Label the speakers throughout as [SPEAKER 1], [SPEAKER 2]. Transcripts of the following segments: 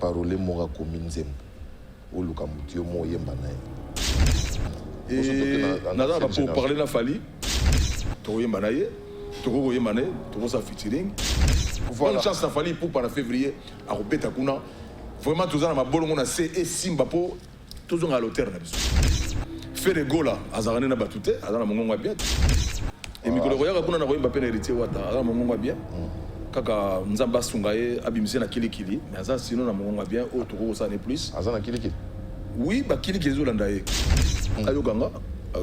[SPEAKER 1] parole mora kominzem o luka mutio mo yemba na
[SPEAKER 2] pour parler na fali to yemba na ye to ko yemba na to sa featuring voilà chance na fali pour par février a robeta kuna vraiment tous na mabolongo na C et Simba po tous on à l'auteur na biso fait les gola azarane na batute azana mongongo bien et mikolo koyaka kuna na koyemba pe na héritier wata azana mongongo bien kaka nzamba sungaye abimise na kilikili mais aza sinon na mongongo bien o to ko ça ne plus
[SPEAKER 1] azana kilikili
[SPEAKER 2] oui ba kilikili zo landa ye ayo ganga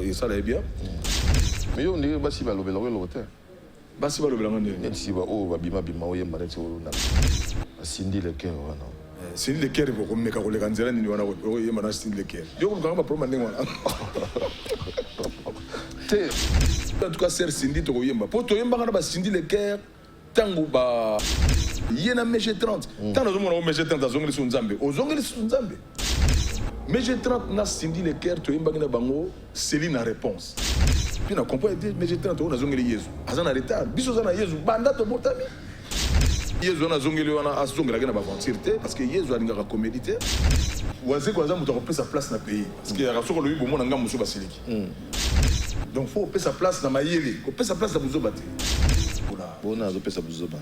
[SPEAKER 2] et ça là bien
[SPEAKER 1] mais yo ndenge basi ba lobela ko l'auteur
[SPEAKER 2] basi ba lobela ngane
[SPEAKER 1] net si ba o ba bima bima o yemba net o na Cindy le cœur wana
[SPEAKER 2] Cindy le cœur ko meka ko le kanzela ni wana ko yemba na Cindy le cœur yo ko ganga ba problème ndenge wana en tout cas c'est Cindy to yemba po to yemba kana ba Cindy le cœur tango ba yena meje 30 tango zo mona meje 30 azongeli su nzambe ozongeli su nzambe meje 30 na Cindy le cœur to yemba na bango Céline a réponse puis na comprendre meje 30 on azongeli Yesu azana retard biso zana Yesu banda to botami Yesu na zongeli wana azongela kana ba aventure parce que Yesu alinga ka comédie waze kwa zamu to ko sa place na pays parce que ya soko lo yibo mona ngamu so basiliki donc faut payer sa place dans mayele ko payer sa place dans buzobate
[SPEAKER 1] bona azopesa buzoba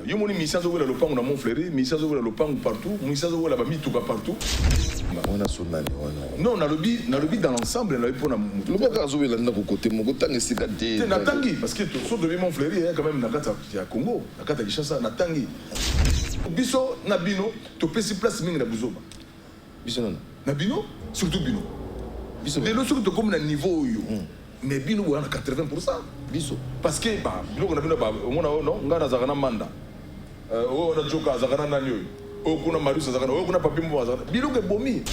[SPEAKER 2] yo moni misa zo wela lopango na Montfleury misa zo wela lopango partout misa zo wela ba mituka partout
[SPEAKER 1] ona sonani wana
[SPEAKER 2] non na lobi dans l'ensemble na lobi na
[SPEAKER 1] lobaka zo wela ndako côté moko tanga sika te
[SPEAKER 2] na tangi parce que so de Montfleury quand même na kata ya Congo na kata Kinshasa na tangi biso na bino to pesi place mingi na buzoba
[SPEAKER 1] biso
[SPEAKER 2] na bino surtout bino biso de l'autre to comme na niveau yo mais bino on a 80% biso parce que ba bino na bino ba mona no ngana zakana manda o na joka zakana nani yo o kuna marusa zakana o kuna papi mbo zakana bino ke bomi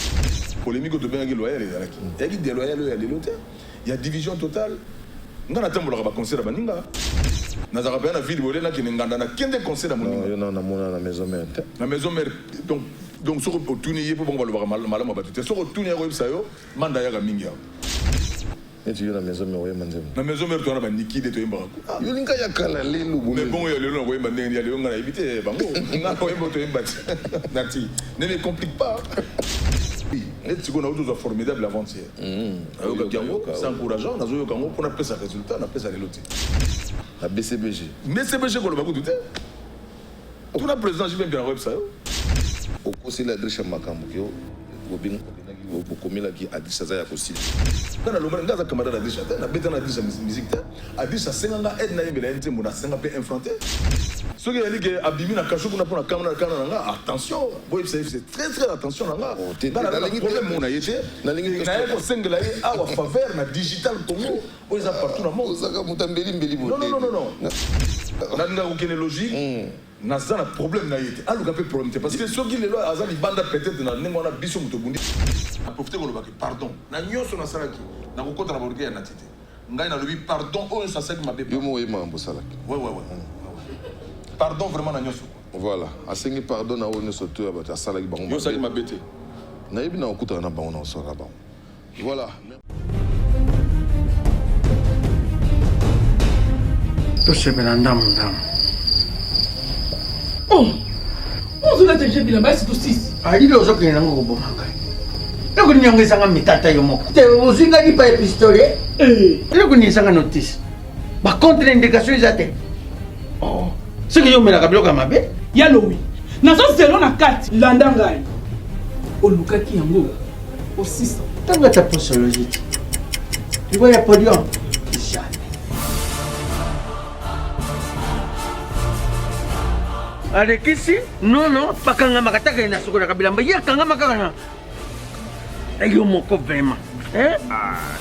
[SPEAKER 2] polémique de benga loyal ezalaki yaki de loyal ya l'hôtel il y a division totale ngana tambola ba concert ba ninga na zakaba na ville bolena ki nganda na kende concert na moninga
[SPEAKER 1] yo na mona na maison mère
[SPEAKER 2] donc soko tuni yepo bongo ba malama ba tete soko tuni ya ko bisayo manda ya ga mingi ya
[SPEAKER 1] et tu es la maison mais ouais manzem
[SPEAKER 2] na maison mère toi na ba nikide to yemba ko
[SPEAKER 1] yo linga ya kala lelu
[SPEAKER 2] mais bon ya lelo na ko yemba ndenge ya lelo ngana éviter bango ngana ko yemba to yemba nati ne me complique pas et tu connais autres formidable avant-hier ayo gango c'est encourageant na zo yo gango pour na pesa résultat na pesa lelo ti
[SPEAKER 1] la BCBG
[SPEAKER 2] ko lo ba ko douter tout na président je viens bien website
[SPEAKER 1] au conseil l'adresse makambo yo bobinga bokomela ki adresse za ya kosi
[SPEAKER 2] kana lo mara ngaza camarade adresse na beta na adresse musique ta adresse senga aide na yebela nte mona senga pe infronté ce qui est que abimi na kashu kuna pona kamera kana nga attention boy c'est très attention nga na problème mona yete na lingi na ko sengela ye awa faveur na digital Congo o za partout na monde
[SPEAKER 1] ozaka mutambeli mbeli
[SPEAKER 2] non na nga ko kene logique naza na problème na yete aluka pe problème parce que soki lelo aza libanda peut-être na ndenge wana biso muto bundi a profiter ko lobaki pardon na nyonso na salaki na ko kota na borike ya natite ngai na lobi pardon o ça sait ma bébé
[SPEAKER 1] yo mo yema mbo salaki
[SPEAKER 2] ouais pardon vraiment na nyonso
[SPEAKER 1] voilà asengi pardon na ono soto ya bata salaki bango
[SPEAKER 2] yo saki ma bébé
[SPEAKER 1] na yebi na okuta na bango na soka bango voilà
[SPEAKER 3] to sebela ndamu
[SPEAKER 4] ozula teje bila basi to 6
[SPEAKER 3] alilo ozokende nango kobomanga ekuninyongesanga mitata yo moko te ozinga lipa ya pistolet ekuninyesanga notice bacontre indication eza te soki yomelaka biloko ya mabe
[SPEAKER 4] yalowi nazozelo na kati landa ngai olukaki yango o 600
[SPEAKER 3] ntango ata posologie te libo ya podium alekisi nono bakangamaka taka na sokolaka bilamba ye akangamaka kana eyo moko vraiment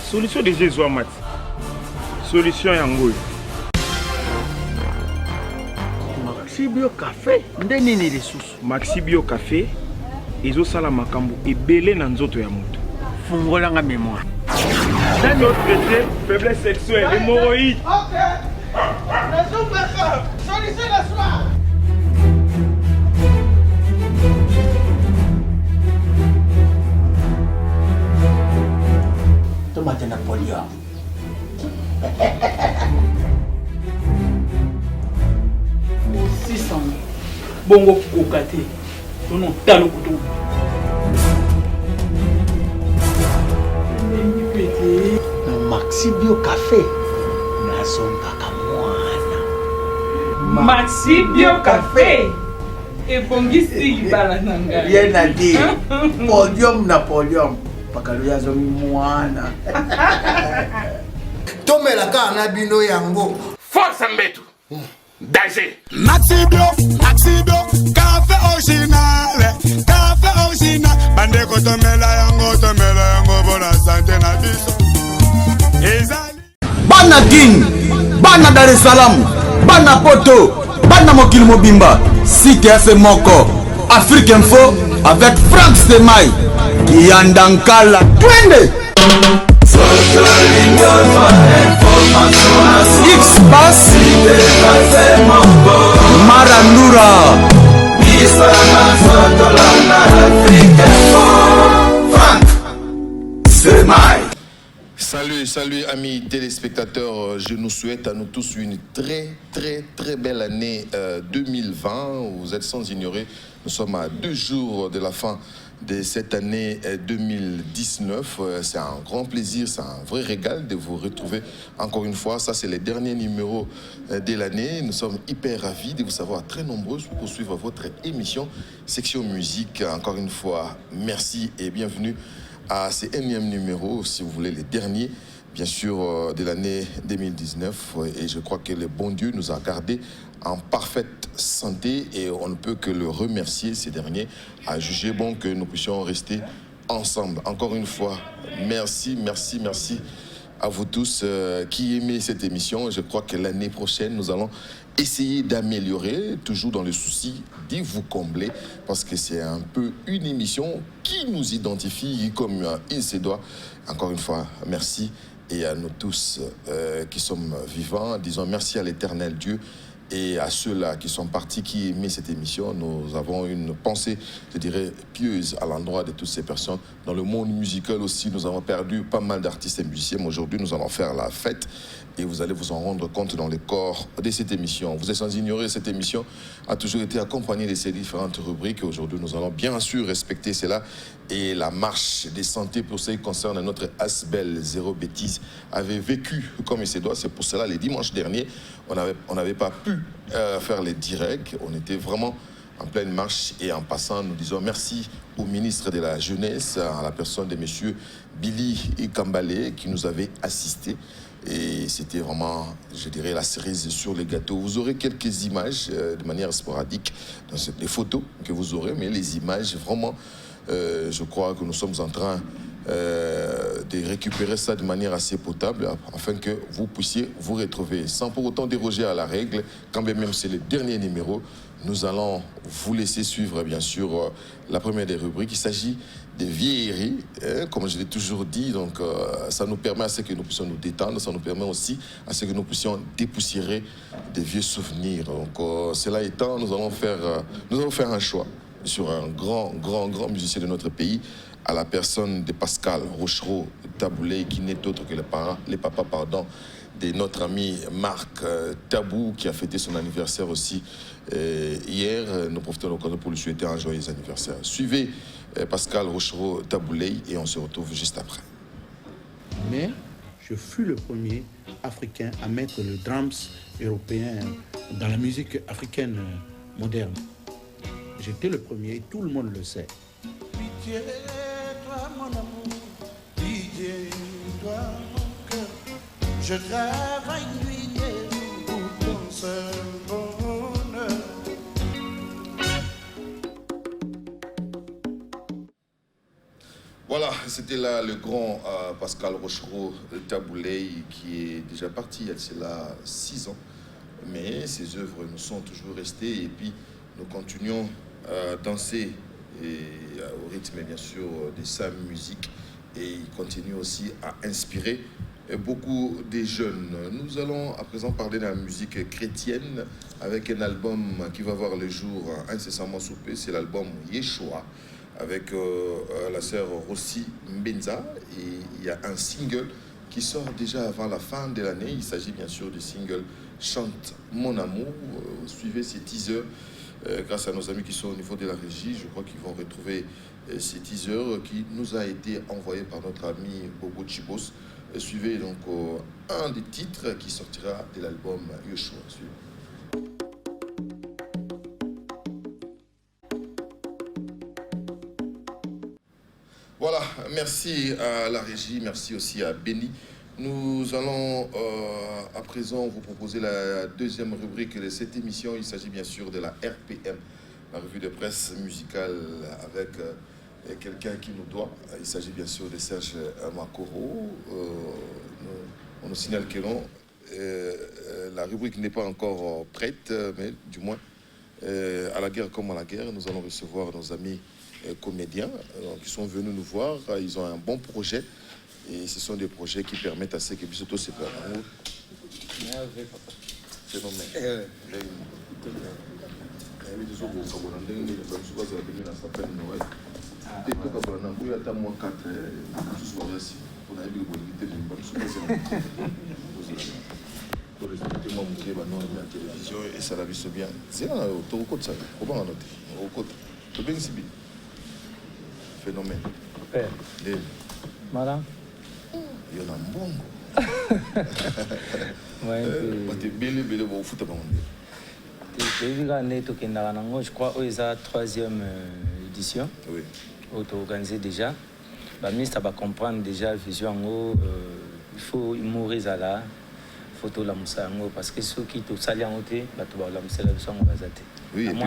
[SPEAKER 5] solution de Jésus amati solution yango
[SPEAKER 3] Maxi Bio Café nde nini lisusu
[SPEAKER 5] Maxi Bio Café ezosala makambo ebele na nzoto ya moto
[SPEAKER 3] fungolanga mémoire
[SPEAKER 5] nani otraité faiblesse sexuelle hémorroïde
[SPEAKER 3] solution la soir. Tomate Napoléon.
[SPEAKER 4] bongo kokate sono talo kutu.
[SPEAKER 3] Maxi Bio Café. Nazongaka mwana.
[SPEAKER 4] Maxi Bio Café. Ebongisi libala na ngai.
[SPEAKER 3] Rien à dire. Podium na podium. Pakaluya zongi mwana.
[SPEAKER 6] Tomelaka na bino yango.
[SPEAKER 7] Force Mbetu. Danger.
[SPEAKER 8] Maxi Bio, café original, bande tomela yango, bona santé na biso.
[SPEAKER 9] Bana King, Bana Dar es Salaam, Bana Poto, Bana Mokil Mobimba, Site FM Moko, Afrique Info, avec Frank Semaï, Yandankala, Twende! X-Bass, Marandura, Frank Semaï.
[SPEAKER 1] Salut amis téléspectateurs, je nous souhaite à nous tous une très belle année 2020. Vous êtes sans ignorer, nous sommes à 2 jours de la fin de cette année 2019. C'est un grand plaisir, c'est un vrai régal de vous retrouver encore une fois. Ça, c'est le dernier numéro de l'année. Nous sommes hyper ravis de vous savoir très nombreux pour suivre votre émission Section Musique. Encore une fois, merci et bienvenue à ce énième numéro, si vous voulez, les derniers, bien sûr, de l'année 2019. Et je crois que le bon Dieu nous a gardés en parfaite santé et on ne peut que le remercier, ces derniers, à juger bon que nous puissions rester ensemble. Encore une fois, merci à vous tous qui aimez cette émission. Je crois que l'année prochaine, nous allons essayer d'améliorer, toujours dans le souci de vous combler, parce que c'est un peu une émission qui nous identifie comme il se doit. Encore une fois, merci. Et à nous tous qui sommes vivants, disons merci à l'Éternel Dieu. Et à ceux-là qui sont partis, qui aimaient cette émission, nous avons une pensée, je dirais, pieuse à l'endroit de toutes ces personnes. Dans le monde musical aussi, nous avons perdu pas mal d'artistes et musiciens. Aujourd'hui, nous allons faire la fête et vous allez vous en rendre compte dans le corps de cette émission. Vous êtes sans ignorer, cette émission a toujours été accompagnée de ces différentes rubriques. Aujourd'hui, nous allons bien sûr respecter cela. Et la marche des santé pour ce qui concerne notre Asbel Zéro Bêtise avait vécu comme il se doit. C'est pour cela, les dimanches derniers, on n'avait pas pu faire les directs. On était vraiment en pleine marche. Et en passant, nous disons merci au ministre de la Jeunesse, à la personne de M. Billy Kambale, qui nous avait assistés. Et c'était vraiment, je dirais, la cerise sur le gâteau. Vous aurez quelques images de manière sporadique dans les photos que vous aurez, mais les images, vraiment, je crois que nous sommes en train de récupérer ça de manière assez potable afin que vous puissiez vous retrouver sans pour autant déroger à la règle. Quand bien même c'est le dernier numéro, nous allons vous laisser suivre bien sûr la première des rubriques. Il s'agit des vieilleries, comme je l'ai toujours dit, donc ça nous permet à ce que nous puissions nous détendre, ça nous permet aussi à ce que nous puissions dépoussiérer des vieux souvenirs. Donc cela étant, nous allons faire un choix sur un grand musicien de notre pays, à la personne de Pascal Rochereau Taboulé, qui n'est autre que les papas de notre ami Marc Tabou, qui a fêté son anniversaire aussi hier. Nous profitons de l'occasion pour lui souhaiter un joyeux anniversaire. Suivez Pascal Rochereau Taboulé et on se retrouve juste après.
[SPEAKER 10] Mais je fus le premier Africain à mettre le drums européen dans la musique africaine moderne. J'étais le premier, et tout le monde le sait.
[SPEAKER 8] Pitié, toi mon amour, pitié, toi mon cœur. Je travaille nuit et jour pour ton seul bonheur.
[SPEAKER 1] Voilà, c'était là le grand Pascal Rochereau Taboulé, qui est déjà parti il y a de cela 6 ans. Mais ses œuvres nous sont toujours restées et puis nous continuons à danser au rythme bien sûr de sa musique, et il continue aussi à inspirer beaucoup de jeunes. Nous allons à présent parler de la musique chrétienne avec un album qui va voir le jour incessamment sous peu. C'est l'album Yeshua avec la sœur Rossi Mbenza, et il y a un single qui sort déjà avant la fin de l'année. Il s'agit bien sûr du single Chante mon amour. Suivez ces teasers grâce à nos amis qui sont au niveau de la régie. Je crois qu'ils vont retrouver ces teasers qui nous a été envoyé par notre ami Bobo Chibos. Suivez donc un des titres qui sortira de l'album Yoshua. Voilà, merci à la régie, merci aussi à Benny. Nous allons à présent vous proposer la deuxième rubrique de cette émission. Il s'agit bien sûr de la RPM, la revue de presse musicale avec quelqu'un qui nous doit. Il s'agit bien sûr de Serge Makoro. On nous signale que non. La rubrique n'est pas encore prête, mais du moins, à la guerre comme à la guerre, nous allons recevoir nos amis comédiens qui sont venus nous voir. Ils ont un bon projet et ce sont des projets qui permettent à ceux qui puissent se faire. C'est nommé. Et ça la vie bien. C'est là, tu recôtes ça. Comment on note? On recôte. Tu bien ici. Phénomène.
[SPEAKER 11] Voilà.
[SPEAKER 1] Il y en a un bon.
[SPEAKER 11] Je crois que c'est la troisième édition.
[SPEAKER 1] Oui.
[SPEAKER 11] Auto-organisée déjà. Le ministre va comprendre déjà la vision. Il faut mourir à la photo la moussa parce que ceux qui te salient en côté, bah tu vas la moussa la vision va zater.
[SPEAKER 1] Oui, et puis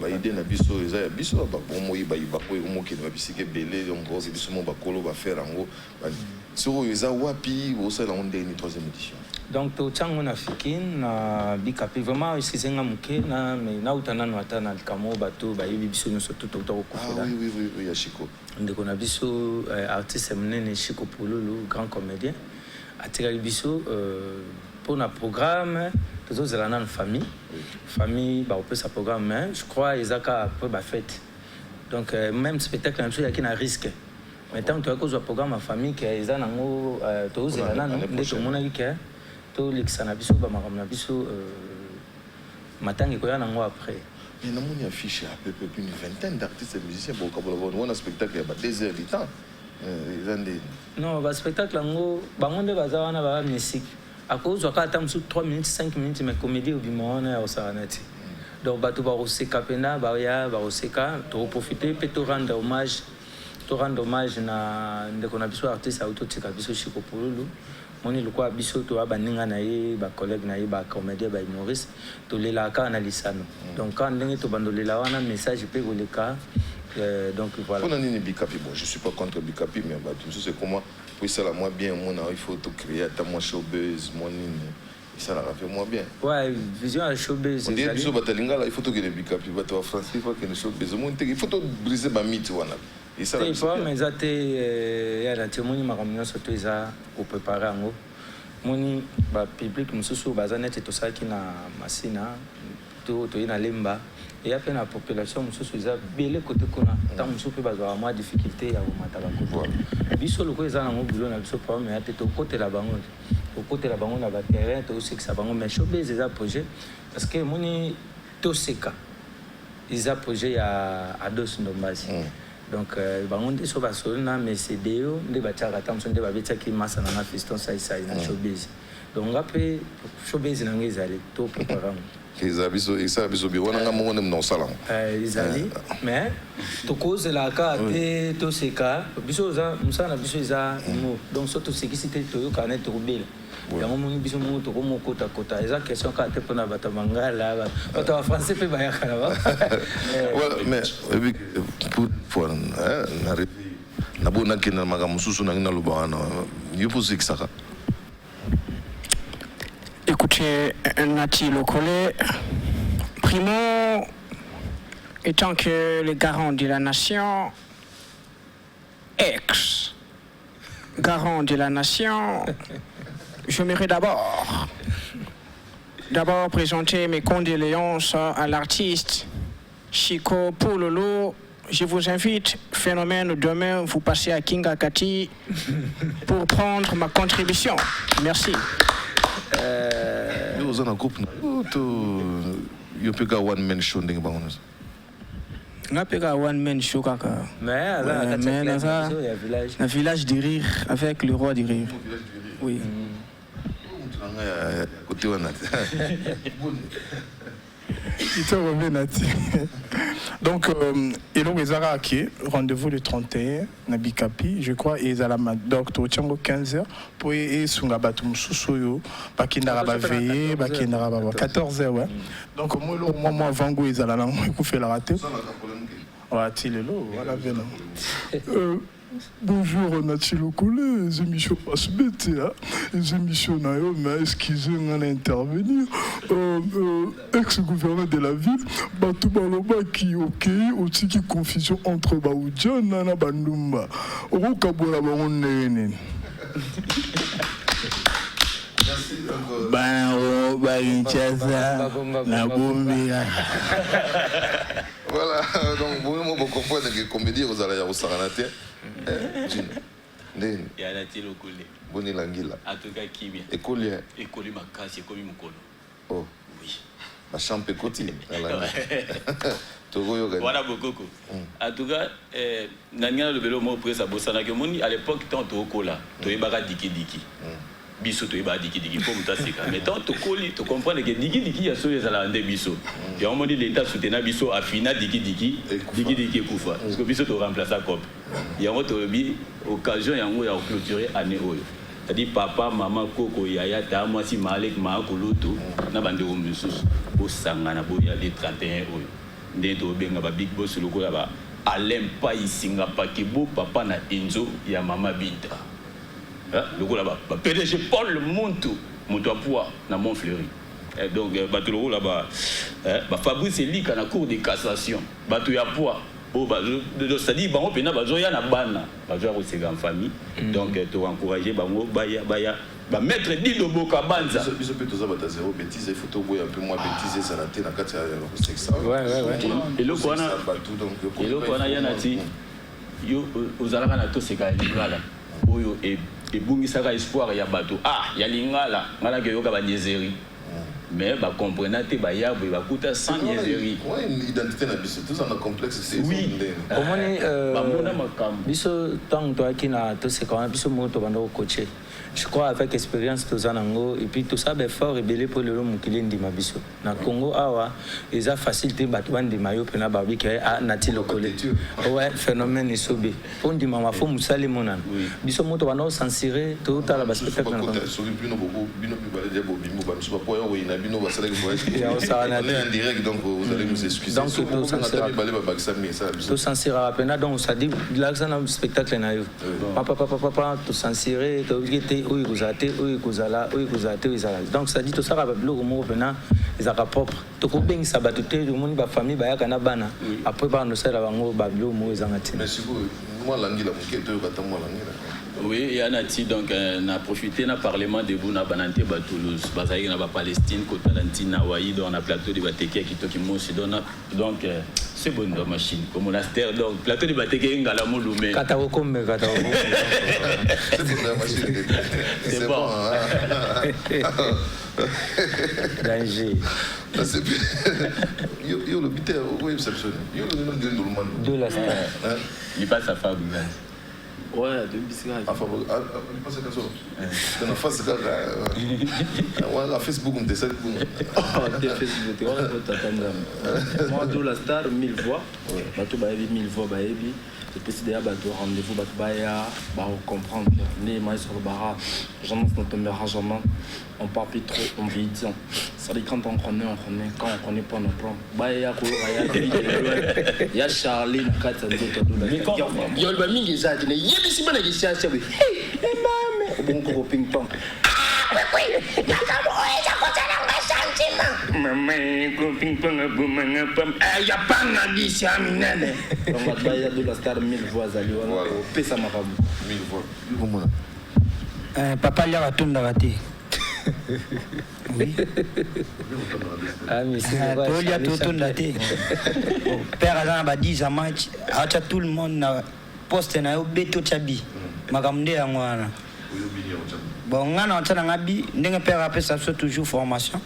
[SPEAKER 1] bah idée na biso eza biso ba bomo iba iba ko mo ke na bisike belé donc gros biso mo ba kolo ba faire ngo so eza wapi au sein de la troisième édition.
[SPEAKER 11] Donc to chango na fikin na bikapi vraiment isizenga muke na mais na utana no atana kamo bato ba yibi biso no soto to ko
[SPEAKER 1] fela. Ah oui ya Chico.
[SPEAKER 11] Ndeko na biso artiste menene Chico Pololo, grand comédien. Atira biso pour un programme tous les ans en famille bah on peut sa programme mais je crois Isaka après bah fête donc même spectacle même chose il y a un risque maintenant tu as cause programme en famille qui est en haut tous les ans dès que mon avis que tout l'exana biso bah makamna biso matangi ko yana ngo après
[SPEAKER 1] mais na moni affiche à peu près une vingtaine d'artistes et musiciens pour qu'on a un spectacle il y a 2 heures de temps.
[SPEAKER 11] Non, le spectacle, la musique. À cause de 3 minutes, 5 minutes, mais comédie au bimone au Saranati. Donc, tu vas aussi capena, tu profiter, puis tu rendre hommage à des artistes autotiques, Chico Pololo. Moni lukwa biso to abaninga na ye ba collègue na ye ba comédien ba humoriste to lela ka analisano. Donc quand ndenge to bandolela wana message pe goleka. Donc voilà.
[SPEAKER 1] Bon, je ne suis pas contre Bikapi, mais c'est comment pour ça la moins bien, il faut tout créer, à moi showbiz, moi ça la fait moins bien.
[SPEAKER 11] Ouais, vision à showbiz.
[SPEAKER 1] On dit il faut tout que les Bikapi, en France, il faut que les showbiz, il faut tout briser ma mythe. Et ça la
[SPEAKER 11] pas, mais ça il y a la témoigne ma réunion surtout ça au préparer en haut. Moni ba public mususu bazanet tout ça qui na masina to ina lemba. Et après la population mususu za belé côté kona tant mususu pe bazwa moins difficulté ya komata ba ko biso loko eza na ngobilo na biso problème ya to côté la bango au côté la bango na ba terrain to aussi que ça bango mais showbiz eza projet parce que moni to seka eza projet ya ados ndombazi donc bango nde so basolna mais c'est deo nde ba tchaka tant so nde ba betcha ki masa na fiston sai na showbiz donc après showbiz na ngezali to préparer
[SPEAKER 1] ils habitent bien. On a un nom salon.
[SPEAKER 11] Ils allaient, mais tout cause la carte, tout ce cas, bisoza, musana bisoza, donc surtout ce qui c'était tout canet tout belle. Il mon biso mo to mo kota kota. Eza question ka te pona bata mangala, bata français pe ba yakana ba.
[SPEAKER 1] Mais pour na bona kina magamususu na ngina lubana. Yupo zikisaka.
[SPEAKER 12] Écoutez, Nati Lokole, primo, étant que le garant de la nation, ex-garant de la nation, j'aimerais d'abord présenter mes condoléances à l'artiste Chico Pololo. Je vous invite, phénomène, demain, vous passez à Kingakati pour prendre ma contribution. Merci.
[SPEAKER 1] yo peka one man show ndenge bango
[SPEAKER 12] nga peka one man show kaka
[SPEAKER 11] mais
[SPEAKER 12] un village du rire avec le roi du rire. Oui.
[SPEAKER 1] Côté wana.
[SPEAKER 5] Donc, Elong Ezara Ake, rendez-vous le 31, Nabikapi, je crois, et Zalama Docteur Tchango 15h, pour y Sunga Batum Sousoyo, Bakindara Veillé, Bakindara 14h, ouais. Donc, moi, Vango et Zalala, on fait la rater. Voilà, bonjour, Natilo Koulé, les émissions passent bête, les émissions mais excusez-moi d'intervenir. Ex-gouverneur de la ville, Batoubaloma qui ok, aussi qui confusion entre Baoudjan et Nana Bandumba. Rokabola Baron.
[SPEAKER 1] Voilà, donc vous comprenez que comédie vous allez au Saranate. Il y a la télé au collet. Boni Langila. En tout cas, qui vient. Écolier. Écolier ma casse, écolier mon colo. Oh. Oui. Ma chambre cotine.
[SPEAKER 13] Voilà beaucoup. En tout cas, Nanya le vélo mot presse à Bossana que moni à l'époque tant au cola, tu es baga diki diki. Biso to eba diki diki pour mutasika. Mais tant to coli, tu comprends que diki diki ya so yezala ande biso. Et on dit l'état soutena biso afina diki diki kufa. Parce que biso to remplacer cop. Il y a autre bi occasion yango ya clôturer année oyo. C'est-à-dire papa, maman, koko, yaya, ta moi si malek ma koloto na bande o mususu bo sangana bo ya le 31 oyo. Ndento benga ba big boss lokola ba Alain Pai singa pakebo papa na Enzo ya mama Binta. Le gars là-bas, PDG Paul Monto à poids dans Montfleury. Donc, bateau là-bas, Fabrice Elik à la cour de cassation, bateau à poids. C'est-à-dire, on peut y aller en famille. Donc, tu vas encourager, mettre 10 de Boka Banza.
[SPEAKER 1] Il faut zéro bêtise, il faut un peu moins bêtise, ça n'a pas été
[SPEAKER 13] et le qu'on a yanati, aux Arabes, c'est quand même et bungisaka espoir ya bato ya lingala ngala ke yoka ba niaiserie mais ba comprendre te ba yabo ba kuta sans niaiserie
[SPEAKER 1] une identité na biso tous en complexe c'est
[SPEAKER 11] oui omoni ba mona makam biso tant toi qui na to c'est quand même biso moto bando coacher je crois avec expérience to zanango et puis tout ça ben fort et belé pour le mukili ndima biso na Congo awa eza facilité bato bandi mayo pena ba bi ke nati lokole ouais phénomène isobe pour ndima ma fo musale monana biso moto bando censurer tout à la spectacle na
[SPEAKER 1] bino balé de bobimo ba biso pas yo ina bino ba sala que en direct donc vous allez nous excuser
[SPEAKER 11] donc tout censurer à peine donc ça dit l'accent dans spectacle na yo papa tout censurer tout donc ça dit tout ça va bloquer mon venant les arabes propres tout bien ça va tout le monde ba famille ba yakana bana après ba no sala bango ba blo mo ezangati
[SPEAKER 1] mais siku moi langila muketo ka tamwa langila
[SPEAKER 13] oui et anati donc na profité na parlement de Bouna Bananté ba Toulouse bazaï na ba Palestine côté Talentine Hawaï dans la plateau de Bateke qui toki mo donc c'est bon dans machine comme monastère donc plateau de Bateke ngala mo lumé
[SPEAKER 11] katawokombe
[SPEAKER 1] c'est bon dans machine c'est bon
[SPEAKER 11] danger
[SPEAKER 1] c'est yo le bité au exception yo le nom de Normand
[SPEAKER 11] de la star
[SPEAKER 13] il passe à Fabien.
[SPEAKER 11] Ouais, de biscuits.
[SPEAKER 1] Ah, il passe comme ça. Dans la face, Facebook, on décide.
[SPEAKER 11] Oh, Facebook, on peut t'attendre. Moi, de la star, 1000 voix. Bateau, 1000 voix, baby. Et puis, c'est d'ailleurs, rendez-vous, bateau, comprendre. Les mailles sur le barrage. J'annonce notre arrangement. On parle plus trop, on vit. Ça dit quand on connaît, quand on connaît pas, on prend. Il y a Charlie, le 4 il y a le ming is il y a des semaines qui s'y achèvent. Hey, maman, bon gros ping-pong. Maman, gros ping-pong, il y a pas d'addition, minane. On va travailler de la star 1000 voix à Lyon. Pesa ma femme.
[SPEAKER 1] 1000 voix.
[SPEAKER 3] Papa, il y a tout raté. Oui.
[SPEAKER 11] Ah, mais c'est vrai.
[SPEAKER 3] Il y a tout raté. Père Alain a dit à match, à tout le monde poste na beto chabi. Makamde ya ngwana. Bon, ngana on tana ngabi, ndenge père après ça toujours formation.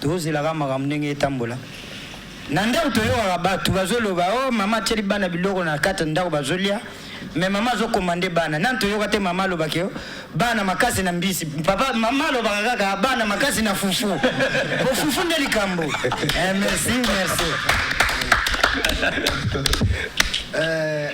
[SPEAKER 3] Tous il a makamde nge tambola.
[SPEAKER 14] Nanda utoyo bato bazoloba oh mama teli bana biloko na kata ndako bazolia mais mama zo commander bana nanto yo kate mama lo bakeo bana makasi na mbisi papa mama lo bakaka bana makasi na fufu bo fufu ndeli kambo merci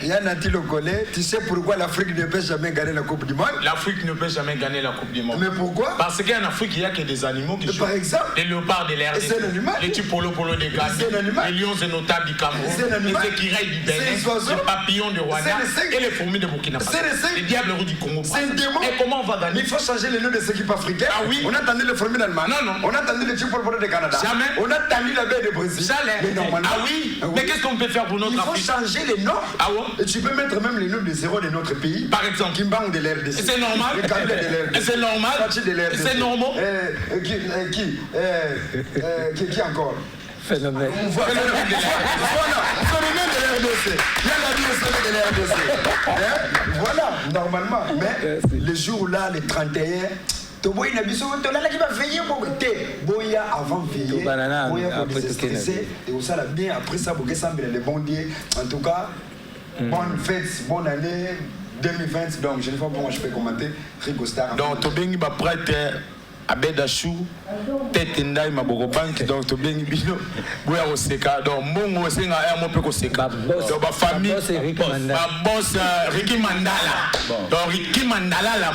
[SPEAKER 15] Yanati Lokole, tu sais pourquoi l'Afrique ne peut jamais gagner la Coupe du Monde?
[SPEAKER 5] L'Afrique ne peut jamais gagner la Coupe du Monde.
[SPEAKER 15] Mais pourquoi?
[SPEAKER 5] Parce qu'en Afrique, il n'y a que des animaux qui jouent.
[SPEAKER 15] Par exemple,
[SPEAKER 5] les léopards de l'Air, les tupolo des Ghana, les lions et notables du Cameroun, les écureuils du Bénin, les papillons du Rwanda et les fourmis de Burkina Faso, les diables rouges du Congo.
[SPEAKER 15] C'est un démon.
[SPEAKER 5] Et comment on va gagner?
[SPEAKER 15] Il faut changer les noms des équipes africaines.
[SPEAKER 5] Ah oui.
[SPEAKER 15] On a entendu les fourmis d'Allemagne.
[SPEAKER 5] Non.
[SPEAKER 15] On a entendu les tupolo du Canada.
[SPEAKER 5] Jamais.
[SPEAKER 15] On a entendu la baie de Brésil.
[SPEAKER 5] Jamais.
[SPEAKER 15] Mais normalement.
[SPEAKER 5] Ah oui. Mais qu'est-ce qu'on peut faire pour notre Afrique?
[SPEAKER 15] Il faut changer les noms.
[SPEAKER 5] Ah ouais.
[SPEAKER 15] Et tu peux mettre même les noms des héros de notre pays.
[SPEAKER 5] Par exemple,
[SPEAKER 15] Kimbang de l'RDC.
[SPEAKER 5] C'est normal.
[SPEAKER 15] Le Kabila de l'RDC.
[SPEAKER 5] C'est normal. C'est normal.
[SPEAKER 15] Qui encore?
[SPEAKER 14] Phénomène.
[SPEAKER 15] Voilà. Phénomène de l'RDC. Il y a la vie de l'RDC. Voilà, normalement. Mais le jour-là, le 31, Toboy n'a biso tolala qui va veiller pour te boya avant veiller boya pour déstresser et au ça la bien après ça pour que ça les bons dieux en tout cas bonne fête bonne année 2020 donc je ne sais pas comment je peux commenter Rigo Star
[SPEAKER 2] donc Tobengi va prêter Abedachou tete ndai maboko banki donc Tobengi bino boya oseka donc mbongo osenga ya mo pe koseka donc ba famille ba boss Ricky Mandala donc Ricky Mandala la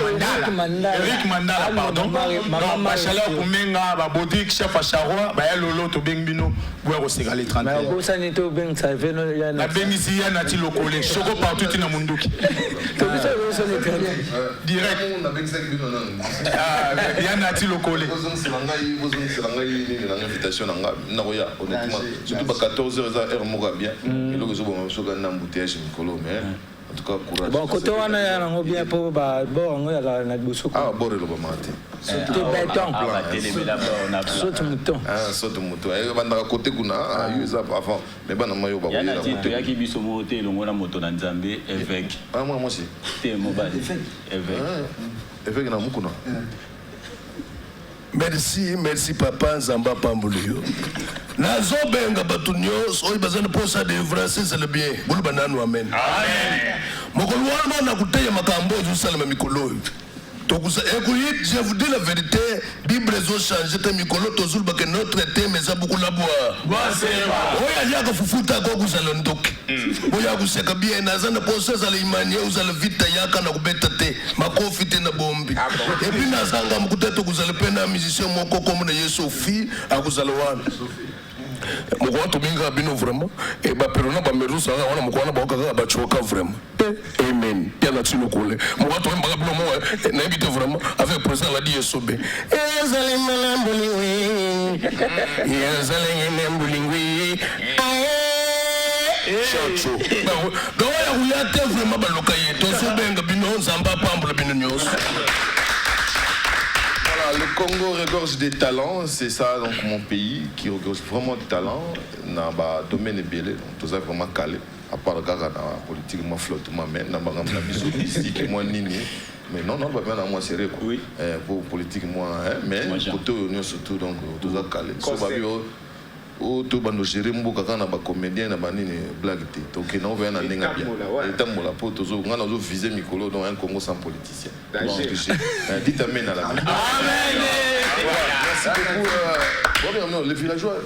[SPEAKER 2] Mandala Rick Mandala pardon donc bachala kumenga ba boutique chef à Charrois ba ya lolo Tobengi bino boya oseka les 30
[SPEAKER 11] mais bosa ni to beng sa veno ya
[SPEAKER 2] na bengisi ya na ti lokole choko partout na munduki
[SPEAKER 11] to bisa bosa ni
[SPEAKER 2] direct
[SPEAKER 1] on a bengisa bino non
[SPEAKER 2] ya na ti lokole
[SPEAKER 1] invitation honnêtement surtout pas 14h heure moko bien et le réseau bon so gana embouteillage mikolo mais en tout cas courage
[SPEAKER 11] bon côté wana ya nango bien po ba bo ngo ya na busuku
[SPEAKER 1] ah bo relo ba mate
[SPEAKER 11] surtout béton
[SPEAKER 13] ah télé là on a
[SPEAKER 11] saute mouton
[SPEAKER 1] ah saute mouton et banda côté kuna use avant mais bana mayo ba
[SPEAKER 13] ya na tito ya ki biso mo hotel ngo na moto na Nzambe évêque
[SPEAKER 1] ah moi aussi
[SPEAKER 13] té mobile
[SPEAKER 1] évêque na mukuna.
[SPEAKER 16] Merci papa Nzamba Pambouliyo. Nazo benga batu nyos oyi bazana posa de français c'est le bien. Bulu bananu amen. Amen. Mokolo wana na kuteya makambo ju salama mikolo. Tokusa écoute, je vous dis la vérité, Bible zo changer te mikolo tozul ba que notre thème za beaucoup la bois. Wasema. Oya yaka fufuta ko kuzala ndoki. Oya kuseka bien nazana posa za imani uzala vita yaka na kubeta te. Makofi te na bombi. Et puis nazanga mukutete kuzala pena musicien moko comme na Yesu fi akuzala wana. Moko to binga bino vraiment et ba perona ba merusa wana moko wana ba ka ba choka vraiment. Amen. Bien là tu le coller. Moko to mbaga bino mo na invité vraiment avec président la die sobe. Ezali malambulingwe. Ezali malambulingwe. Chacho. Gawa ya kuyate vraiment ba lokaye to sobenga bino Nzamba Pambula bino nyos.
[SPEAKER 1] Le Congo regorge des talents, c'est ça donc mon pays qui regorge vraiment de talents dans le domaine de Biélé, tout ça vraiment calé. À part le gars dans la politique, moi flotte, moi même, dans la musique, moi nini. Mais non, pas bien dans moi sérieux quoi. Oui. Pour politique moi, mais côté union surtout donc tout ça calé. So o to bando gérer mboka kana ba comédien na banini blague té donc non va na ndinga bien etambola po tozo ngana zo viser mikolo dans un Congo sans politicien dites amen à la amen. Merci beaucoup. Les villageois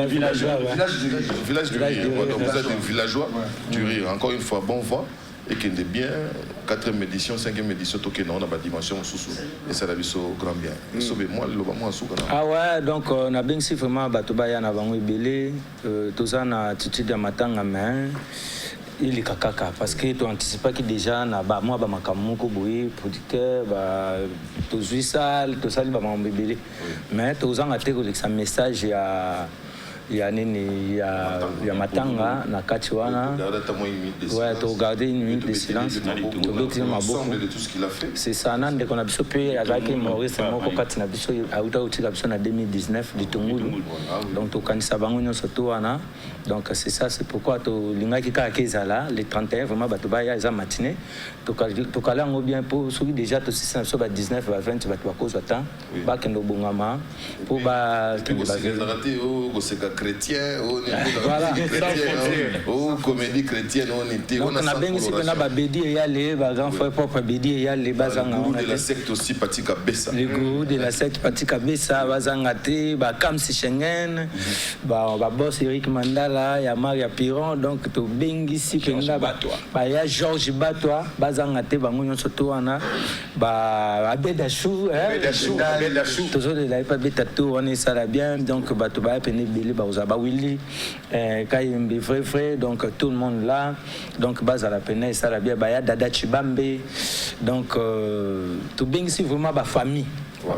[SPEAKER 1] village du rire donc vous êtes des villageois du rire encore une fois bon vent et qu'il est bien 4e édition 5e édition toké na on a ba dimension sous et ça la biso grand bien sobe moi le moi souka
[SPEAKER 11] ah ouais donc on a bien si vraiment bato ba ya na bango ebele tout ça na attitude ya matanga mais il est kaka parce que tu anticipes que déjà na ba moi ba makamu ko boye producteur ba to juisal to sali ba mbebele mais to zanga te ko ça message ya nini ya matanga na kati wana ouais to garder une minute de silence to beti maboko
[SPEAKER 1] de tout ce qu'il a fait
[SPEAKER 11] c'est ça nande qu'on a biso pe azaki Maurice moko kati na biso auta utika biso na 2019 du Tungulu donc to kanisa bango nyonso to wana donc c'est ça c'est pourquoi to lingaki ka kezala le 31 vraiment bato ba ya za matinée to kala ngo bien pour celui déjà to 600 ba 19 ba 20 bato ba kozwa temps ba kendo bongama pour ba
[SPEAKER 1] chrétien, on
[SPEAKER 11] Voilà.
[SPEAKER 1] ou comédie chrétienne, on était.
[SPEAKER 11] Donc on a bien ici qu'on a Babedi et Yale, grand frère propre Babedi et Yale, Bazanga.
[SPEAKER 1] Le gourou de la secte aussi, Patika Bessa.
[SPEAKER 11] Le gourou de la secte Patika Bessa, Bazangate, Kamsi Schengen, Boss Eric Mandala, il y a Maria Piron, donc tu bien ici, il y a Georges Batois, Bazangate, Bangon Sotoana, Abedachou, toujours de la Betatou, on est ça bien, donc tu vas peiner Billy Bauzaba Willy, Kayembe Fré, donc tout le monde là, donc Baza la peine, ça la bien, Baya Dada Chibambe, donc tout bien ici vraiment ma famille.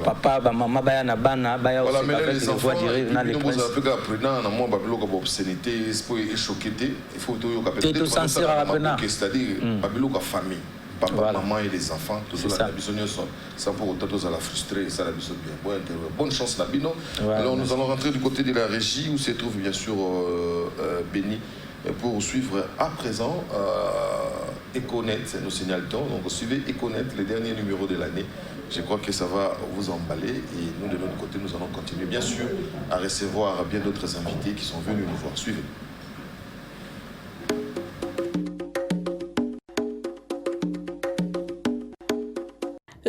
[SPEAKER 11] Papa, maman, baya na bana, baya aussi avec les voix directes dans les princes.
[SPEAKER 1] Vous avez apprenant dans moi babilo comme obscénité, pour choquer, il faut tout
[SPEAKER 11] peut-être sentir à apprenant.
[SPEAKER 1] C'est-à-dire babilo comme famille, papa, maman et les enfants, tous la bisogno sans pour autant tous à la frustrer, ça la bisogno bien. Bonne chance Nabino. Alors nous allons rentrer du côté de la régie où se trouve bien sûr Béni pour suivre à présent Econet, nous signale-t-on. Donc suivez Econet, les derniers numéros de l'année. Je crois que ça va vous emballer et nous de notre côté nous allons continuer bien sûr à recevoir bien d'autres invités qui sont venus nous voir. Suivez.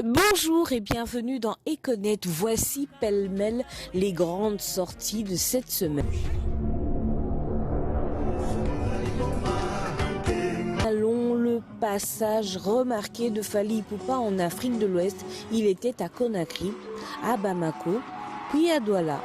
[SPEAKER 17] Bonjour et bienvenue dans Econet. Voici pêle-mêle les grandes sorties de cette semaine. Allons le passage remarqué de Fally Ipupa en Afrique de l'Ouest. Il était à Conakry, à Bamako, puis à Douala.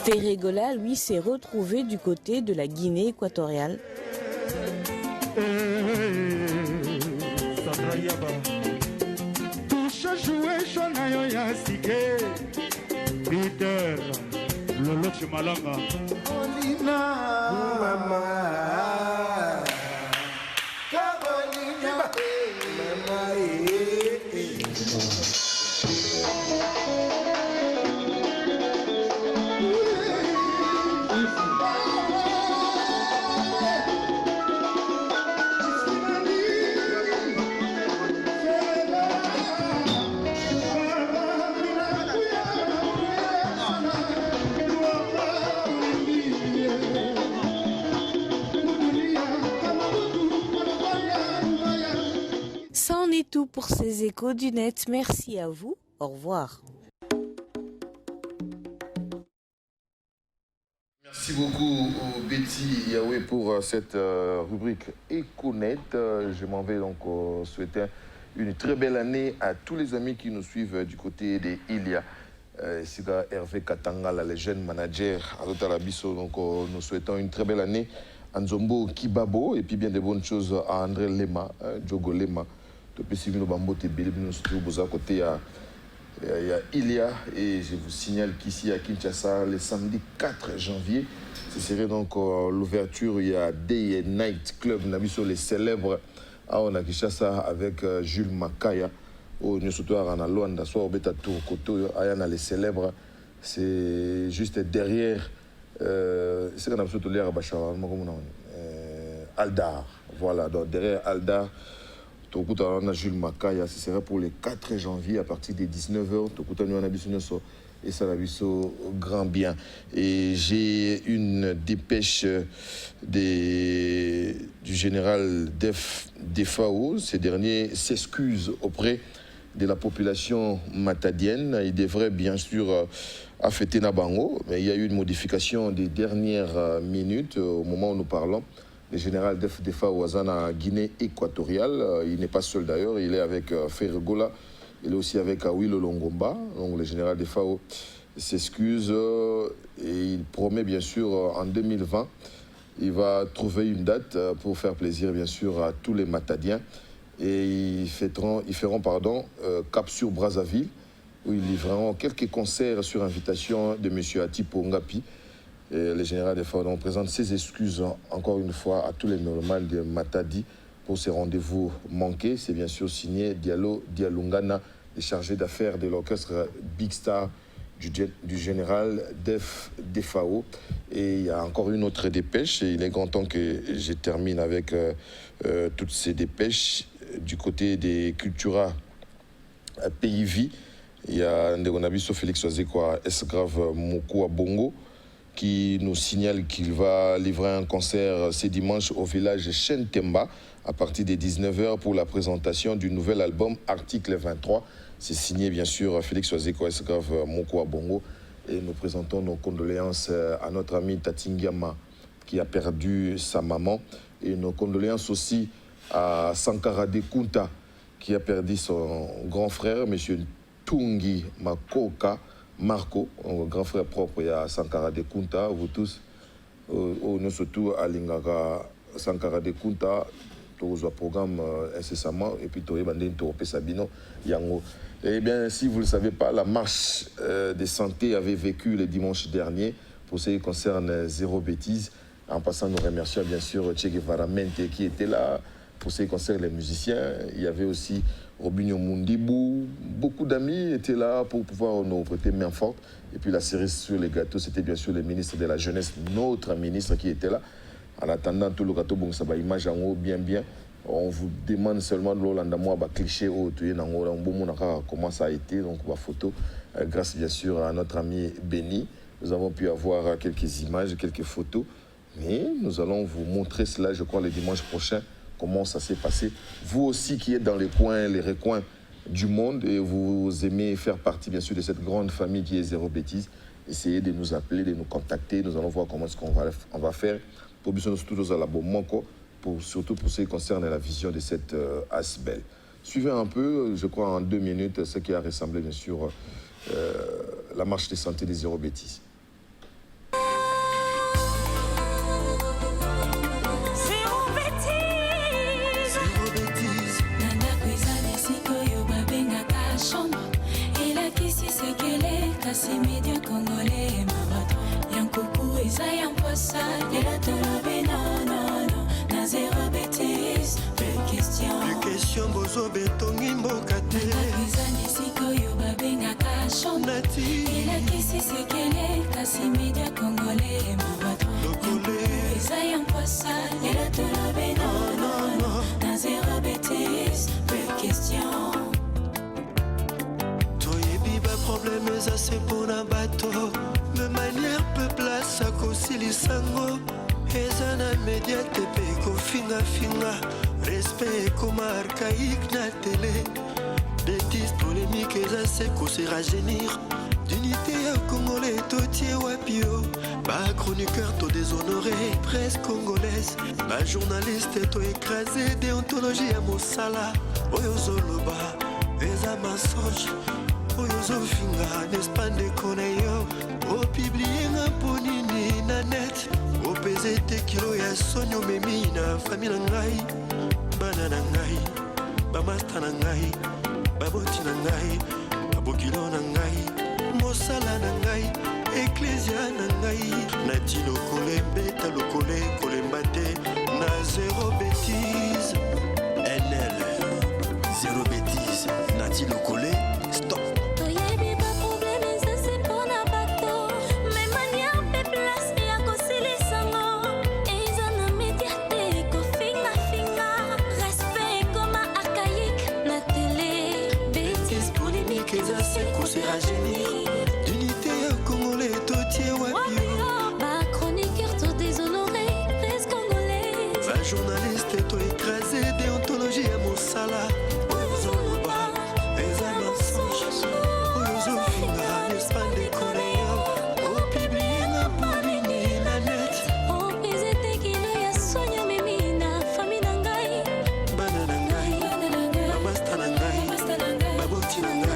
[SPEAKER 17] Ferregola, lui, s'est retrouvé du côté de la Guinée équatoriale. Ça en est tout pour ces échos du net. Merci à vous. Au revoir.
[SPEAKER 1] Merci beaucoup Betty Yahweh pour cette rubrique Econet. Je m'en vais donc souhaiter une très belle année à tous les amis qui nous suivent du côté des Ilia. Siga Hervé Katanga, les jeunes managers à l'Otalabiso. Donc nous souhaitons une très belle année à Nzombo Kibabo et puis bien de bonnes choses à André Lema, Diogo Lema. Topesi Bino Bambo Tebele, nous sommes à côté à Il y a Ilia, et je vous signale qu'ici à Kinshasa, le samedi 4 janvier, ce serait donc l'ouverture. Il y a Day and Night Club, Nabiso, les célèbres à Kinshasa avec Jules Makaya. Au Nyosotoa à Luanda, soit au Beta Tour Koto, Ayana les célèbres. C'est juste derrière. C'est qu'on a besoin de l'air à Aldar. Voilà, donc derrière Aldar. Tokuta on a Jules Makaya, ce sera pour le 4 janvier à partir des 19h. Tokuta nous on a biso et ça l'a biso grand bien. Et j'ai une dépêche du général Defao. Ces derniers s'excusent auprès de la population matadienne. Il devrait bien sûr affêter Nabango, mais il y a eu une modification des dernières minutes au moment où nous parlons. Le général Defa Ouazana, Guinée équatoriale, il n'est pas seul d'ailleurs, il est avec Ferregola, il est aussi avec Awilo Longomba. Donc le général Defa s'excuse et il promet bien sûr en 2020, il va trouver une date pour faire plaisir bien sûr à tous les Matadiens et ils feront cap sur Brazzaville où ils livreront quelques concerts sur invitation de M. Atipo Ngapi. Et le général Defa présente ses excuses encore une fois à tous les mélomanes de Matadi pour ces rendez-vous manqués. C'est bien sûr signé Diallo Dialungana, le chargé d'affaires de l'orchestre Big Star du général Defao. Et il y a encore une autre dépêche. Et il est grand temps que je termine avec toutes ces dépêches. Du côté des Cultura PIV, il y a Ndegonabiso Félix Ozekwa, S-Grave Moukoua Bongo, qui nous signale qu'il va livrer un concert ce dimanche au village Chentemba à partir des 19h pour la présentation du nouvel album Article 23. C'est signé bien sûr Félix Ozeko S-Grave Moukoua Bongo et nous présentons nos condoléances à notre ami Tatingiama qui a perdu sa maman et nos condoléances aussi à Sankara de Kunta qui a perdu son grand frère, M. Tungi Makoka Marco, un grand frère propre, il y a Sankara de Kunta, vous tous, nous surtout à Lingara Sankara de Kunta, tous au programme incessamment, et puis tous les bandits de Sabino, Yango. Eh bien, si vous ne le savez pas, la marche des santé avait vécu le dimanche dernier pour ce qui concerne Zéro Bêtise. En passant, nous remercions bien sûr Che Guevara Mente qui était là. Pour ce qui concerne les musiciens, il y avait aussi Robinho Mundibou. Beaucoup d'amis étaient là pour pouvoir nous prêter main forte. Et puis la cerise sur les gâteaux, c'était bien sûr le ministre de la Jeunesse, notre ministre qui était là. En attendant tout le gâteau, bon, ça va image en haut, bien. On vous demande seulement de l'Olandamo, cliché, comment ça a été, donc la photo, grâce bien sûr à notre ami Benny. Nous avons pu avoir quelques images, quelques photos. Mais nous allons vous montrer cela, je crois, le dimanche prochain. Comment ça s'est passé. Vous aussi qui êtes dans les coins, les recoins du monde et vous aimez faire partie bien sûr de cette grande famille qui est Zéro Bêtise, essayez de nous appeler, de nous contacter. Nous allons voir comment est-ce qu'on va faire pour surtout pour ce qui concerne la vision de cette Asbel. Suivez un peu, je crois en 2 minutes, ce qui a ressemblé bien sûr la marche de santé des Zéro Bêtise.
[SPEAKER 18] Kasi media congolais mabato Yankuku eza yamposa Yela tolobe non Na Zéro Bêtise Plus question bozo betongi mboka te Nakakweza nisiko yo babengaka chambre Yela kisi sekele Kasi media congolais mabato Yankuku eza yamposa Yela tolobe non Na Zéro Bêtise Plus question
[SPEAKER 19] problème assez pour un bateau de manière peu place à kosilisango ezana médiate pe kofinga respect comme archaïque na télé bêtises polémiques assez se rajeunir d'unité à congolais totier wapio ba chroniqueur to déshonoré presse congolaise ba journaliste to écrasé déontologie à Mosala oyozoloba eza mensonge oyozofinga n'est-ce ndeko na yo opiblie nga mpo nini na net opese te kilo ya soni omemi na fami na ngai bana na ngai bamasta na ngai baboti na ngai mokilo na ngai mosala na ngai eklesia na ngai nati lokole beta lokole kolemba te na zéro bêtise NL zéro bêtise nati lokole stop. D'unité à Congolais, Totier Wapio.
[SPEAKER 18] Ma chroniqueur, tout déshonoré, presse congolaise.
[SPEAKER 19] Va journaliste, toi écrasé, déontologie à Moussala. Ouzoloba, les mensonges. Ouzofinga, l'espagne des Coréens. Au public, na poumini, la net.
[SPEAKER 18] Oh, pesete kilo ya sonya memina, famille nangai.
[SPEAKER 19] Banana nangai, babasta nangai, baboti nangai.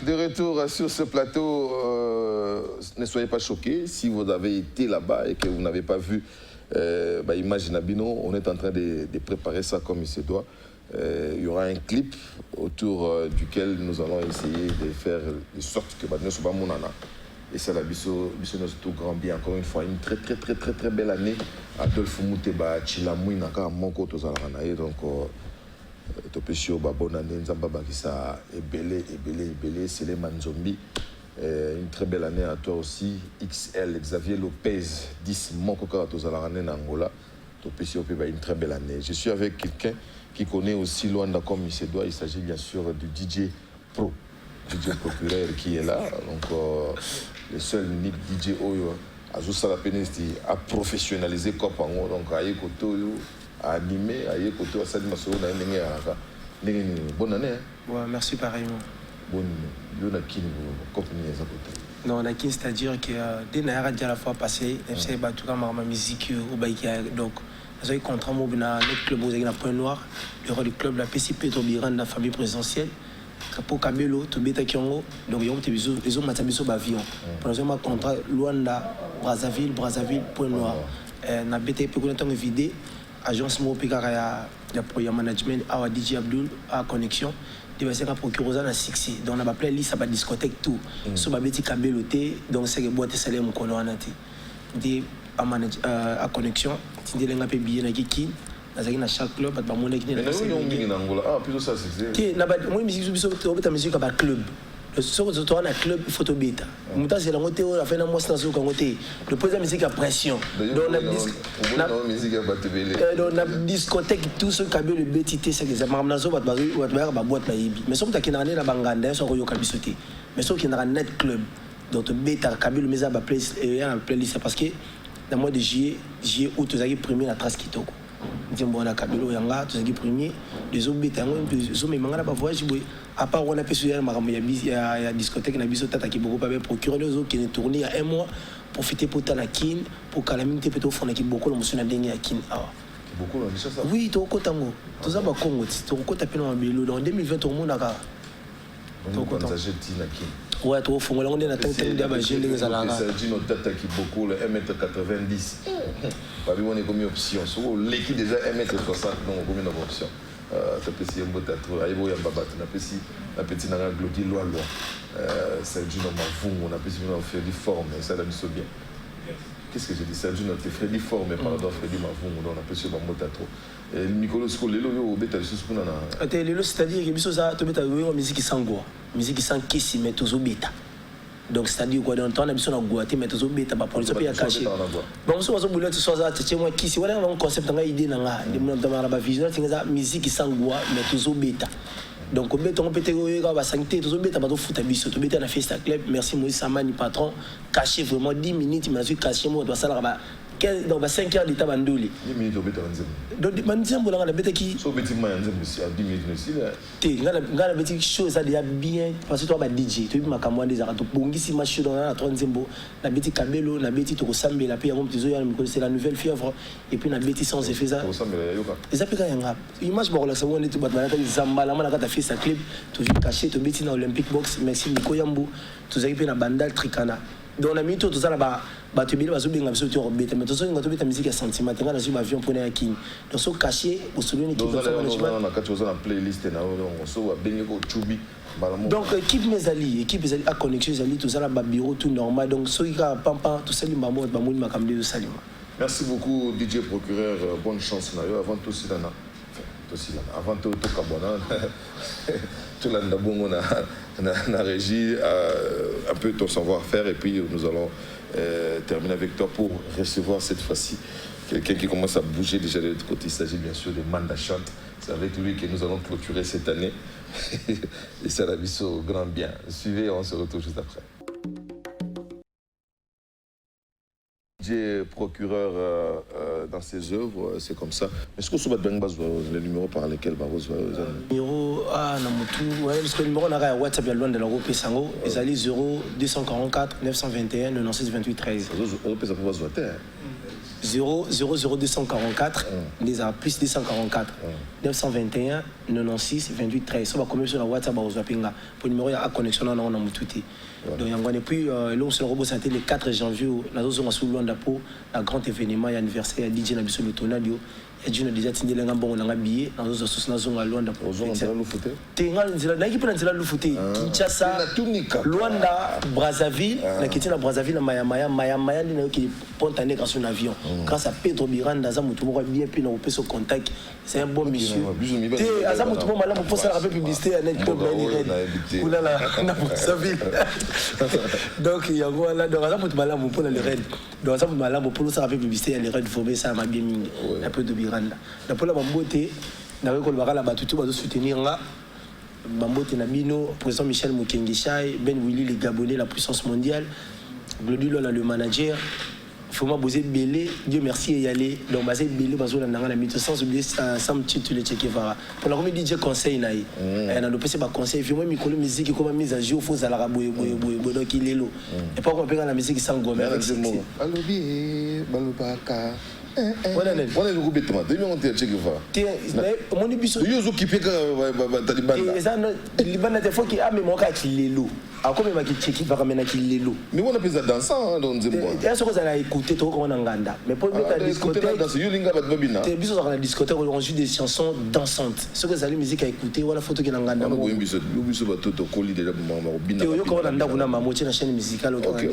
[SPEAKER 1] De retour sur ce plateau, ne soyez pas choqués si vous avez été là-bas et que vous n'avez pas vu Image Nabino. On est en train de préparer ça comme il se doit. Il y aura un clip autour duquel nous allons essayer de faire de sorte que nous soyons monana. Et c'est la biso tout grand bien. Encore une fois, une très belle année. Adolphe Mouteba, Chilamouy, Naka, Monko, Tozalana. Donc, Topesio, bonne année, Nzamba Bakissa, Ebele, Seleman Zombi. Une très belle année à toi aussi. XL, Xavier Lopez, 10 Monkoka, Tozalana, Angola. Topesio, une très belle année. Je suis avec quelqu'un qui connaît aussi Luanda comme il se doit. Il s'agit bien sûr du DJ Pro, DJ Procureur qui est là. Donc, le seul unique DJ Oyo, Azoussa la Pénesti, a professionnalisé Kopango. Donc, Aye Koto, a animé, Aye Koto, Asadi Masoro, bonne année.
[SPEAKER 20] Ouais, merci pareillement.
[SPEAKER 1] Bonne année.
[SPEAKER 20] Non, on a qui, c'est-à-dire que dès que à la fois passé, FC Batouka, ma musique au Baïkia. Donc, nous avons contrat avec notre club au Point Noir, le roi du club, la PCP, Tobiran, la famille présidentielle. Pour Kabelo, Tobeta Kiongo, donc ils ont Matabiso Bavion. Pour nous, un contrat Luanda, Brazzaville, Point Noir. On a BT pour nous vidé, agence Mopika, il y a management, à DJ Abdul, à Connexion. Il y a un procureur dans la 6. Donc on a appelé liste à la discothèque tout. So ba beti Kabelo té, donc c'est que boîte salé mon kono anati. Di à Connexion, tu dis les ngapé billet na kiki. Dans chaque club, il y a des gens qui
[SPEAKER 1] sont en Angola. Ah, plutôt ça, c'est
[SPEAKER 20] ça. Moi, musique, je musique à club. Si tu as un club, il faut te bêta. C'est la montée, la fin de mois, c'est le président musique à pression. Donc, on a discothèque, tout ce qui a le BTT, c'est que ça m'a amené à la boîte. Mais si tu as un banganda, c'est un kabisoté. Mais si tu as un net club, donc tu bêta, Kabyle, mais ça va playlist parce que dans le mois de juillet, août, tu as premier la trace qui toque. Ndimbona Kabelo yanga tuzaki premier les autres bétango les autres mangala ba voyage à part on a fait sur makambo ya discothèque na biso tata ki beaucoup pas bien procurer les autres qui est tourné il y a un mois profiter pour Tanakin pour calamité peut faire qui beaucoup le monsieur na dengue ya kin ah
[SPEAKER 1] beaucoup la ça
[SPEAKER 20] oui to ko tango to za ba Congo to ko tapé na belo dans 2020 au monde aka
[SPEAKER 1] to ko tango na kin
[SPEAKER 20] ouais to fongola on est na tanteng dia ba jende ngazalanga
[SPEAKER 1] c'est dit notre tata qui beaucoup le 1m90 pas vu on est comme option sur l'équipe déjà 1m60 donc combien d'options tu peux essayer un peu trop aibo ya baba tu peux essayer la petite nana glodi loi c'est du nom mavung on a pu faire des formes ça la mise bien qu'est-ce que j'ai dit c'est du nom te fait des formes pardon Freddy mavung on a pu se ba mota trop Nicolas Sko lelo yo beta sous kuna na
[SPEAKER 20] ate lelo c'est-à-dire que biso ça to beta yo musique sangwa musique sans kisi mais toujours beta donc c'est-à-dire quoi dans temps on a besoin de goûter mais toujours beta ba police puis caché bon so so boulet so ça tete moi kisi wala un concept nga idée nga de mon dans ba vision tinga musique sangwa mais toujours beta donc beta on peut te yo ba santé toujours beta ba to futa biso to beta na festa club merci Moïse Samani patron caché vraiment 10 minutes mais je caché moi doit ça là donc 5 heures d'état bandoli. Donc manzembo la bête qui
[SPEAKER 2] so beti manzembo si à 10 minutes aussi là.
[SPEAKER 20] Té ngala bête chose ça déjà bien parce que toi ba DJ tu ma kamwa des arato bongisi macho dans la nzembo na bête kabelo na bête to sambela pe yango mtizo ya c'est la nouvelle fièvre et puis na bête sans effet ça.
[SPEAKER 2] Sambela yoka.
[SPEAKER 20] Les apika yanga. Image ba relaxation on est tout batana zambala mana kata fait sa clip tu vis caché to bête na Olympic box merci Nico Yambu tu zaki pe na bandal tricana. Donc on a mis tout ça là-bas. Tu as mis mais tout ça, tu as musique à sentiment. Tu as mis avion pour aller à King. Donc ça caché, pour soulever une équipe. Donc équipe mes alliés, à connexion les alliés, tout ça là-bas bureau tout normal. Donc ceux qui ont pampa, tout ça les mamans, mamans ils m'ont de salut.
[SPEAKER 1] Merci beaucoup DJ Procureur, bonne chance avant tout Silana. Avant tout Kabona. Tout le monde a régi un peu ton savoir-faire et puis nous allons terminer avec toi pour recevoir cette fois-ci quelqu'un qui commence à bouger déjà de l'autre côté. Il s'agit bien sûr de Manda Chant. C'est avec lui que nous allons clôturer cette année et ça la vie au grand bien. Suivez, on se retrouve juste après. DJ Procureur dans ses œuvres, c'est comme ça. Est-ce que vous avez les numéros par lesquels vous avez
[SPEAKER 20] numéro parce que le numéro on a WhatsApp il y a loin de l'Europe Sango, ils allaient 0 244 921 96 28 13. 0 244 les a plus 244 921 96 28 13. Ça va comme sur la WhatsApp pour le numéro il y a connexion on a tout. Donc et puis là on se retrouve c'était le 4 janvier nous avons sous Luanda pour un grand événement anniversaire à DJ Nabiso le Tonadio et Juno déjà tindi lenga bon na billet nous avons sous na Luanda pour tengal nzela na équipe nzela lu footé Kinshasa Luanda Brazzaville na kiti na Brazzaville na Maya ni qui pontané grâce à un avion grâce à Pedro Miranda za mutu mo bien puis na opeso contact c'est un bon monsieur et aza mutu mo malamu pour ça la publicité à net club là na Brazzaville. Donc il y a voilà donc ça pour malamu pour le raid donc ça pour malamu pour ça avec publicité les raids formés ça m'a bien mis un peu de biranda donc pour la bamboté na ko le bakala batutu bazo soutenir là bamboté na bino président Michel Mukengishay Ben Willy les Gabonais la puissance mondiale Glodilo le manager faut m'abuser belé Dieu merci et y aller donc basé belé bazo na ngana mito sans oublier Sam Titu le Che Guevara pour la comme DJ conseil naï et na dopé c'est ba conseil film mikolo musique comme mise à jour faut za la boye donc il est là et pas qu'on peut la musique sans gomme avec ce mot
[SPEAKER 1] alobi balobaka voilà le groupe de demi on Che Guevara
[SPEAKER 20] mon biso
[SPEAKER 1] yo zo kipe ka Taliban
[SPEAKER 20] et ça Liban te faut qui a mémoire qu'il est là a comme ma qui Che Guevara mena qu'il est là
[SPEAKER 1] mais on a pris ça dansant dans Nzembo
[SPEAKER 20] et ça ça a écouté trop comme on nganda mais pour mettre la discothèque
[SPEAKER 1] dans yo linga babina
[SPEAKER 20] te biso dans la discothèque on joue des chansons dansantes ce que ça la musique à écouter voilà photo qui nganda
[SPEAKER 1] on biso batoto koli de bina
[SPEAKER 20] yo ko na ndako na mamoche na chaîne musicale
[SPEAKER 1] OK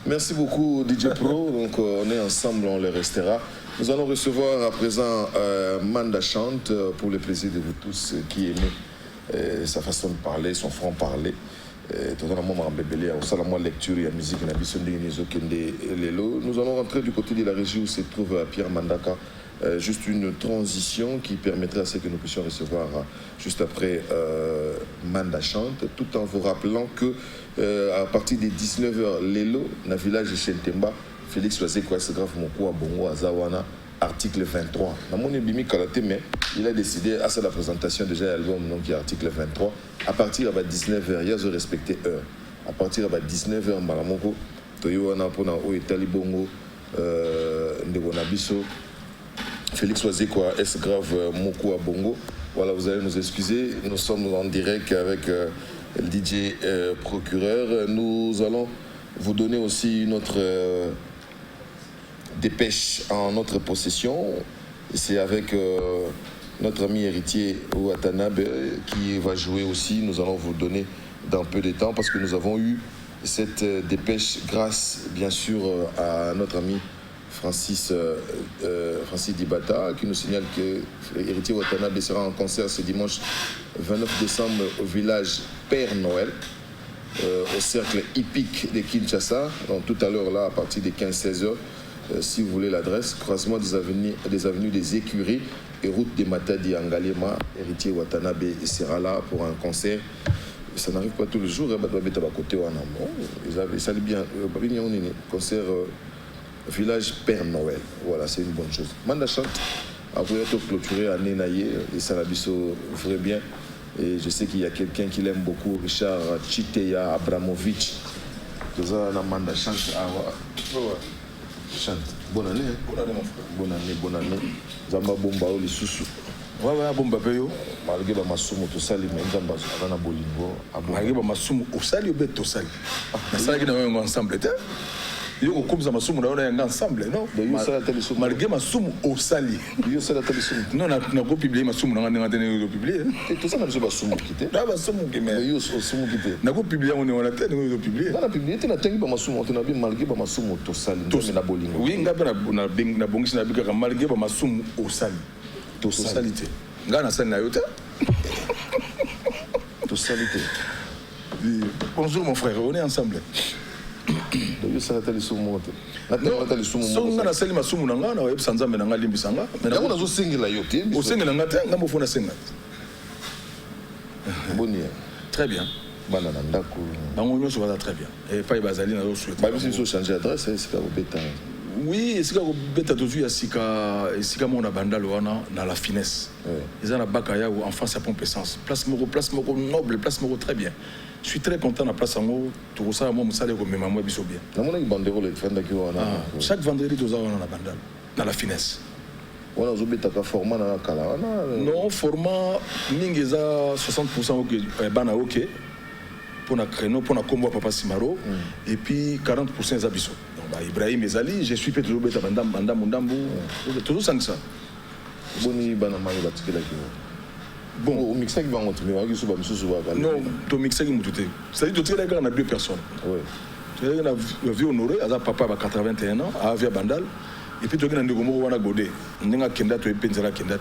[SPEAKER 1] merci beaucoup DJ Pro donc on est ensemble on les restera. Nous allons recevoir à présent Manda Chant pour le plaisir de vous tous qui aimez sa façon de parler, son franc-parler. Nous allons rentrer du côté de la régie où se trouve Pierre Mandaka. Juste une transition qui permettrait à ce que nous puissions recevoir juste après Manda Chant, tout en vous rappelant que à partir des 19h, Lelo, dans le village de Chentemba, Félix Loisé grave mon coup à Bongo à Zawana, article 23. Dans mon ébimi Kalaté, mais il a décidé à la présentation déjà l'album donc article 23. À partir de 19h, il y a respecté heure. À partir de 19h, Malamoko, Toyoana Pona O Etali Bongo, Ndegonabiso, Félix Loisé S grave mon coup à Bongo. Voilà, vous allez nous excuser. Nous sommes en direct avec le DJ Procureur. Nous allons vous donner aussi notre dépêche en notre possession. C'est avec notre ami héritier Watanabe qui va jouer aussi. Nous allons vous le donner dans peu de temps parce que nous avons eu cette dépêche grâce bien sûr à notre ami Francis Dibata qui nous signale que l'héritier Watanabe sera en concert ce dimanche 29 décembre au village Père Noël. Au cercle hippique de Kinshasa, donc tout à l'heure là à partir de 15-16h, si vous voulez l'adresse, croisement des avenues des Écuries et route de Matadi Angalema, héritier Watanabe sera là pour un concert. Ça n'arrive pas tous les jours, côté en amont. Ça allait bien, concert village Père Noël. Voilà, c'est une bonne chose. Manda chante. Après, tu clôturer à Nenaye et Salabiso ferait bien. Et je sais qu'il y a quelqu'un qui l'aime beaucoup, Richard Chiteya Abramovic. Tout ça, Manda chante. Chante. Bonne année.
[SPEAKER 2] Bonne année, mon frère.
[SPEAKER 1] Bonne année, bonne année. Zamba Bomba ou les sous-sous.
[SPEAKER 2] Ouais, Bomba Peyo.
[SPEAKER 1] Malgré que Masumo Tosali, mais Zamba Zana Bolingo.
[SPEAKER 2] Malgré que Masumo Osali ou Bet Tosali. Mais ça, il y a un ensemble. Il y a comme ça, Masumo, on a un ensemble, non? Malgré Masumo Osali. Non, on a publié Masumo, on a publié.
[SPEAKER 1] Tout ça, on a Masumo quitté.
[SPEAKER 2] Là, Masumo qui m'a dit. On a publié, on a publié.
[SPEAKER 1] On a publié, on a publié Masumo, on a bien malgré Masumo Tosali.
[SPEAKER 2] Oui, on a bien malgré Masumo Osali. Tosalité. Ngana sana na yote.
[SPEAKER 1] Tosalité.
[SPEAKER 2] Bonjour mon frère, on est ensemble.
[SPEAKER 1] Donc ça tali sumu.
[SPEAKER 2] Non, tali sumu. So ngana sali masumu na ngana web sanza mena ngali mbisanga.
[SPEAKER 1] Mena kuna zo singela yote.
[SPEAKER 2] O singela ngata ngambo fona singa.
[SPEAKER 1] Boni.
[SPEAKER 2] Très bien.
[SPEAKER 1] Bana na ndako.
[SPEAKER 2] Bango nyoso baza très bien. Et pas bazali na zo souhaiter.
[SPEAKER 1] Ba bisi so changer adresse, c'est ka beta.
[SPEAKER 2] Oui, c'est comme beta tozu ya sika mona bandalo wana na la finesse. Ils ont la bakaya ou en face à pompe essence. Place moko noble, place moko très bien. Je suis très content de la place en haut. Tout ça, moi, je suis comme maman biso bien. Chaque vendredi, nous avons la bandale, dans la finesse.
[SPEAKER 1] On a zobé taka format na kala.
[SPEAKER 2] Non, format ningeza 60% ok, bana ok. Pour na créneau, pour na combo papa Simaro, et puis 40% zabiso. Donc Ibrahim Ezali, je suis toujours beta bandam mundambu, toujours sans ça.
[SPEAKER 1] Boni bana mari batikela ki. Bon, au mixage qui va monter, mais
[SPEAKER 2] non, au mixage qui va monter. C'est-à-dire que tu as deux personnes.
[SPEAKER 1] Oui.
[SPEAKER 2] Tu as vu honoré, papa a 81 ans, à Avia Bandal, et puis tu as un Ngomo Wana Godé. Tu as un Kenda, tu as un Penzala Kenda.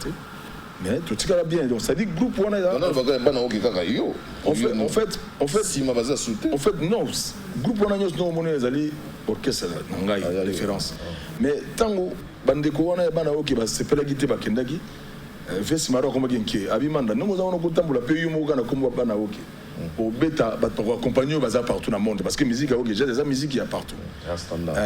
[SPEAKER 2] Mais tu as bien. Donc, ça dit que groupe Wana.
[SPEAKER 1] Non,
[SPEAKER 2] en fait,
[SPEAKER 1] si ma base a sauté.
[SPEAKER 2] En fait, non, groupe Wana, nous avons un orchestre, référence. Mais tant que Bandeko Wana, c'est pas la guitare Kendaki. Vesi maro comme genki abimanda nous avons kutambula pays mo kana komba bana oké au beta ba pour accompagner baza partout dans le monde parce que musique a déjà des musiques il y a partout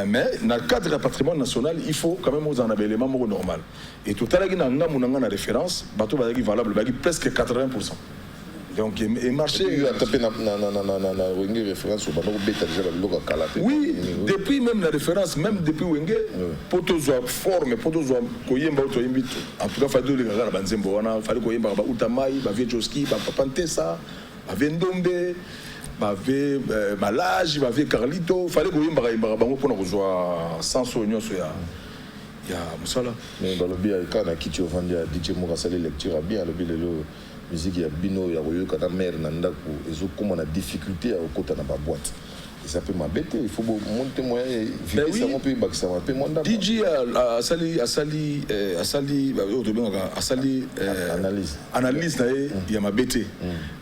[SPEAKER 2] mais dans le cadre du patrimoine national il faut quand même aux en élément normal et tout à l'heure na ngamu na référence bateau ba valable ba presque 80%. Donc et marché oui, depuis même la référence, même depuis Wenge, pour tous les formes, pour tous les koyemba autoyembito. En tout cas, fallait les gars la banzembo, wana fallait koyemba ba utamai, ba viejoski, ba papantesa, ba vendombe, ba ve malage, ba ve carlito, fallait koyemba ba bango pour nous voir sans soignon so ya musala.
[SPEAKER 1] Mais ba lobi quand na kiti ofandi ya DJ Mokasali lecture bien lobi lelo musique ya bino ya koyoka na mère na ndako ezokoma na difficulté ya okota na ba boîte et ça peut m'embêter il faut monter moyen vivre ça mon pays bakisa ma pe monda
[SPEAKER 2] DJ asali analyse na ya mabete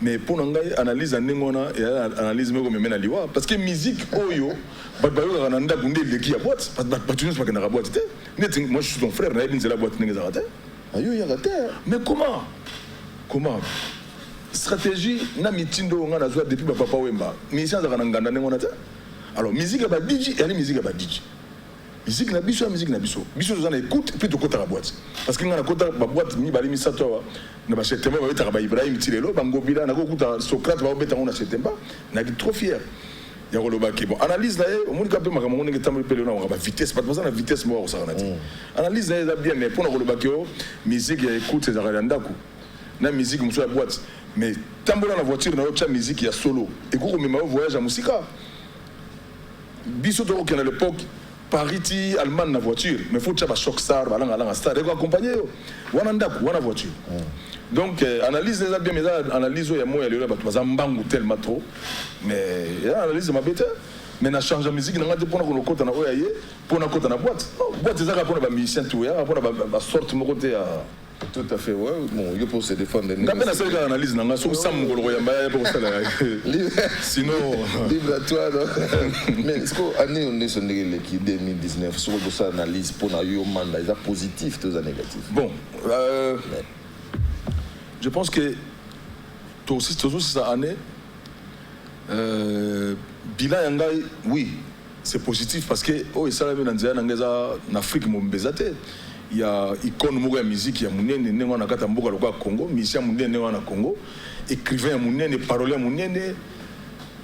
[SPEAKER 2] mais pour ngai analyse nengona ya analyse meko memena liwa parce que musique oyo bayo na ndako ndeki ya boîte batunyos bakena ka boîte te moi je suis ton frère na ebinzela boîte nengeza rate
[SPEAKER 1] ayo ya rate
[SPEAKER 2] mais comment stratégie na mitindo nga na zwa depuis papa Wemba musicien za kana nganda ngona ta alors musique ba DJ et musique ba DJ musique na biso za na écoute puis to kota la boîte parce que nga na kota ba boîte mi bali mi sato na ba septembre ba beta ba Ibrahim Tilelo bangobila na ko kuta Socrate ba beta ngona septembre na trop fier ya koloba ke bon analyse na au monde ka pe makambo ngene tambo pele na ba vitesse pas ça na vitesse mo ko sa na analyse na bien mais pour na koloba ke musique ya écoute za ka ndako na musique muso ya boîte mais tambola na voiture na autre musique ya solo et ko même voyage à musika biso to ko na l'époque Paris Allemagne na voiture mais faut tcha ba choc star ba langa star et ko accompagner wana ndako wana voiture donc analyse les bien mais analyse ya moya le ba to mbangu tellement trop mais analyse ma bête mais na change musique na ngate pona ko kota na oya ye pona kota na boîte boîte za ka pona ba musicien tout ya pona ba sorte mo côté à
[SPEAKER 1] tout à fait, ouais. Bon, il faut se défendre.
[SPEAKER 2] Analyse, sinon.
[SPEAKER 1] Libre à toi, mais est-ce qu'année on est sur 2019, sur cette analyse pour nous mandat, est-ce positif ou négatif?
[SPEAKER 2] Bon, je pense que tout aussi cette année, bilan yangai, oui, c'est positif parce que oh ça là en Afrique mon bezate il y a icône moga musique ya munene nengo na kata mboka lokwa Congo musicien munene nengo na Congo écrivain munene parolier munene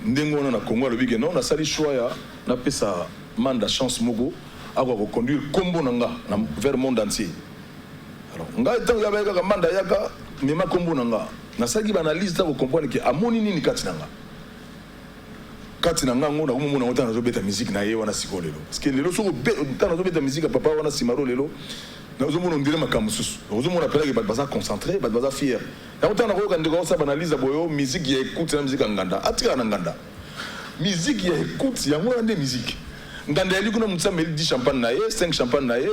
[SPEAKER 2] nengo na Congo le big non na sali choix ya na pesa manda chance mogo ako ko conduire combo nanga vers le monde entier alors nga tant ya ba ka manda yaka mema combo nanga na sali ba analyse ta ko comprendre que amoni nini kati nanga katina ngango na kumuna ngota na zobeta musique na ye wana sikolelo parce que lelo soko ta na zobeta musique papa wana simaro lelo na zomona ndire makamususu zomona pela ke baza concentré baza fier na ngota na ko ndeko sa banaliza boyo musique ya écoute na musique nganda atika na nganda musique ya écoute ya ngona nde musique nganda yali kuna mutsameli 10 champagne na ye 5 champagne na ye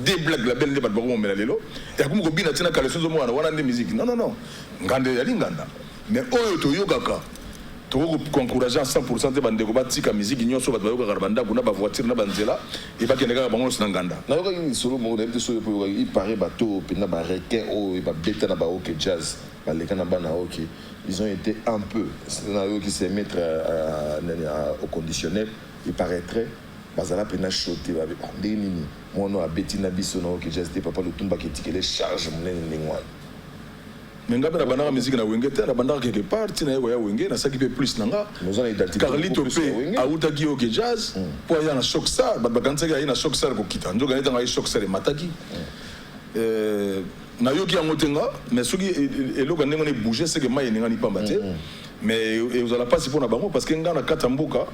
[SPEAKER 2] 2 black label nde batba ko mela lelo ya kumko bina tina kale sozo mwana wana nde musique non nganda yali nganda mais oyo to yokaka to ko encourager 100% de bandeko batika musique nyonso bato bayoka karbanda kuna ba voiture na banzela et ba keneka bango na nganda
[SPEAKER 1] na yoka ni solo mo na biso yo il paraît bato pena ba requin o ba beta na ba ok jazz ba leka na bana ok ils ont été un peu na yo qui se mettre au conditionnel il paraîtrait bazala pena choté ba ndeni mo no abeti na biso na ok jazz te papa le tumba ki tikele charge monene ngwa
[SPEAKER 2] mais ngabe na banaka musique na wenge te na bandaka quelque part tina yeko ya wenge na saki pe plus nanga Carlito pe auta ki ok jazz po ya na shock star ba kanza ya na shock star ko kita njoga neta ngai shock star mataki na yoki yango tenga mais soki eloko ndenge ne bouger c'est que mai ninga ni pamba te mais vous allez pas si pour na bango parce que ngana kata mboka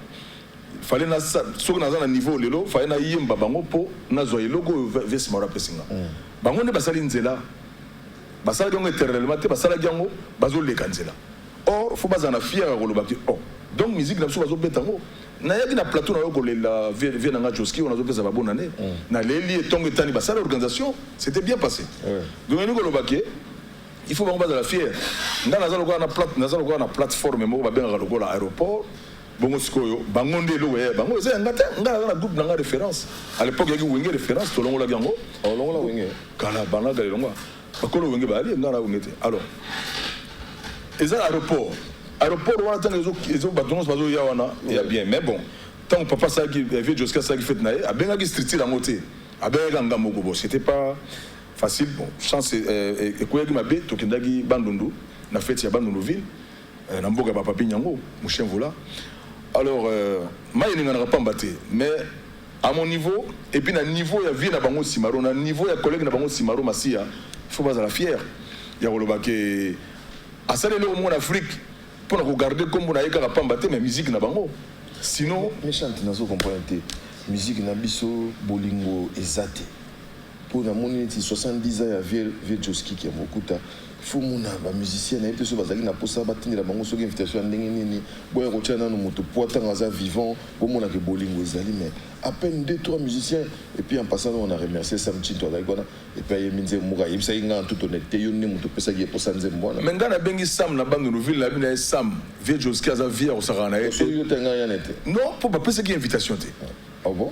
[SPEAKER 2] fallait na soki na za niveau lelo fallait na yemba bango po na zo eloko vesi mara pesinga bango ne basali nzela basala gango éternellement te basala gango bazo leka nzela or faut bazana fier à koloba ki oh donc musique na biso bazo betango na yaki na plateau na yo kolela vie na nga Joski on a pesa ba bonne année na leli etongo tani basala organisation c'était bien passé donc ni koloba ki il faut bango bazala fier ndana za lokwa na plateforme mo ba benga lokola aéroport bongo sikoyo bango ndelo we bango eza ngata ngala na groupe na référence à l'époque yaki wenge référence to longola gango longola wenge kala bana galelonga bakolo wenge bali ngana wengete alors eza aéroport wana tant les autres bateaux bazo ya wana ya bien mais bon tant papa ça qui vieux Joska ça qui fait naé a benga qui street la moté a benga ngamoko bo c'était pas facile bon chance et koya ki mabe to kendagi bandundu na fête ya bandundu ville na mboka ba papi nyango mouchen vola alors maye ngana pas mbaté mais à mon niveau et puis na niveau ya vie na bango simaro na niveau ya collègue na bango simaro masia il faut pas la fier ya koloba ke asale le monde en Afrique pour nous regarder comme on a écrit pamba te mais musique na bango sinon
[SPEAKER 1] méchant nazo comprendre musique na biso bolingo ezate pour na moni 70 ans ya vieux Joski qui a mokuta faut mona ba musicien na yeto so bazali na posa batindela bango so invitation ndenge nini boya ko tshana no moto poata ngaza vivant bo mona ke bolingo ezali mais à peine 2-3 musiciens et puis en passant on a remercié Sam Chinto Adagona et puis Yeminze Muga yebisa inga en toute honnêteté yo ne moto pesa ki posa nzembo na
[SPEAKER 2] mais ngana bengi Sam na bande nouvelle la bina Sam vieux Joski aza vieux osakana ye
[SPEAKER 1] so yo tenga ya nete
[SPEAKER 2] non pour pas pesa ki invitation te
[SPEAKER 1] ah bon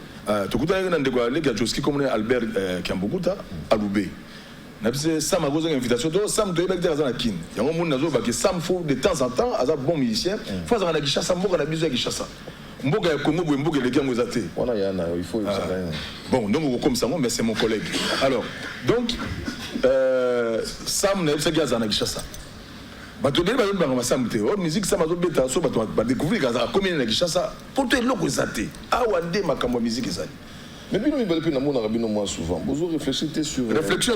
[SPEAKER 2] to kuta ngana ndeko le ga Joski comme Albert Kiambokuta Alubé na bise Sam a posé une invitation to Sam to yebek za na kin yango mun nazo ba ke Sam faut de temps en temps aza bon musicien faut za na Kishasa mboka na bizo ya Kishasa mboka ya Congo bo mboka le gango zate
[SPEAKER 1] wana yana il faut
[SPEAKER 2] bon donc comme ça mais c'est mon collègue alors donc Sam na yebisa ki za na Kishasa bato de ba ba Sam te or musique Sam azo beta so bato ba découvrir kaza commune na Kishasa pour te loko zate awa de makambo musique ezali.
[SPEAKER 1] Mais bien, moi souvent. Vous réfléchissez sur.
[SPEAKER 2] Réflexion,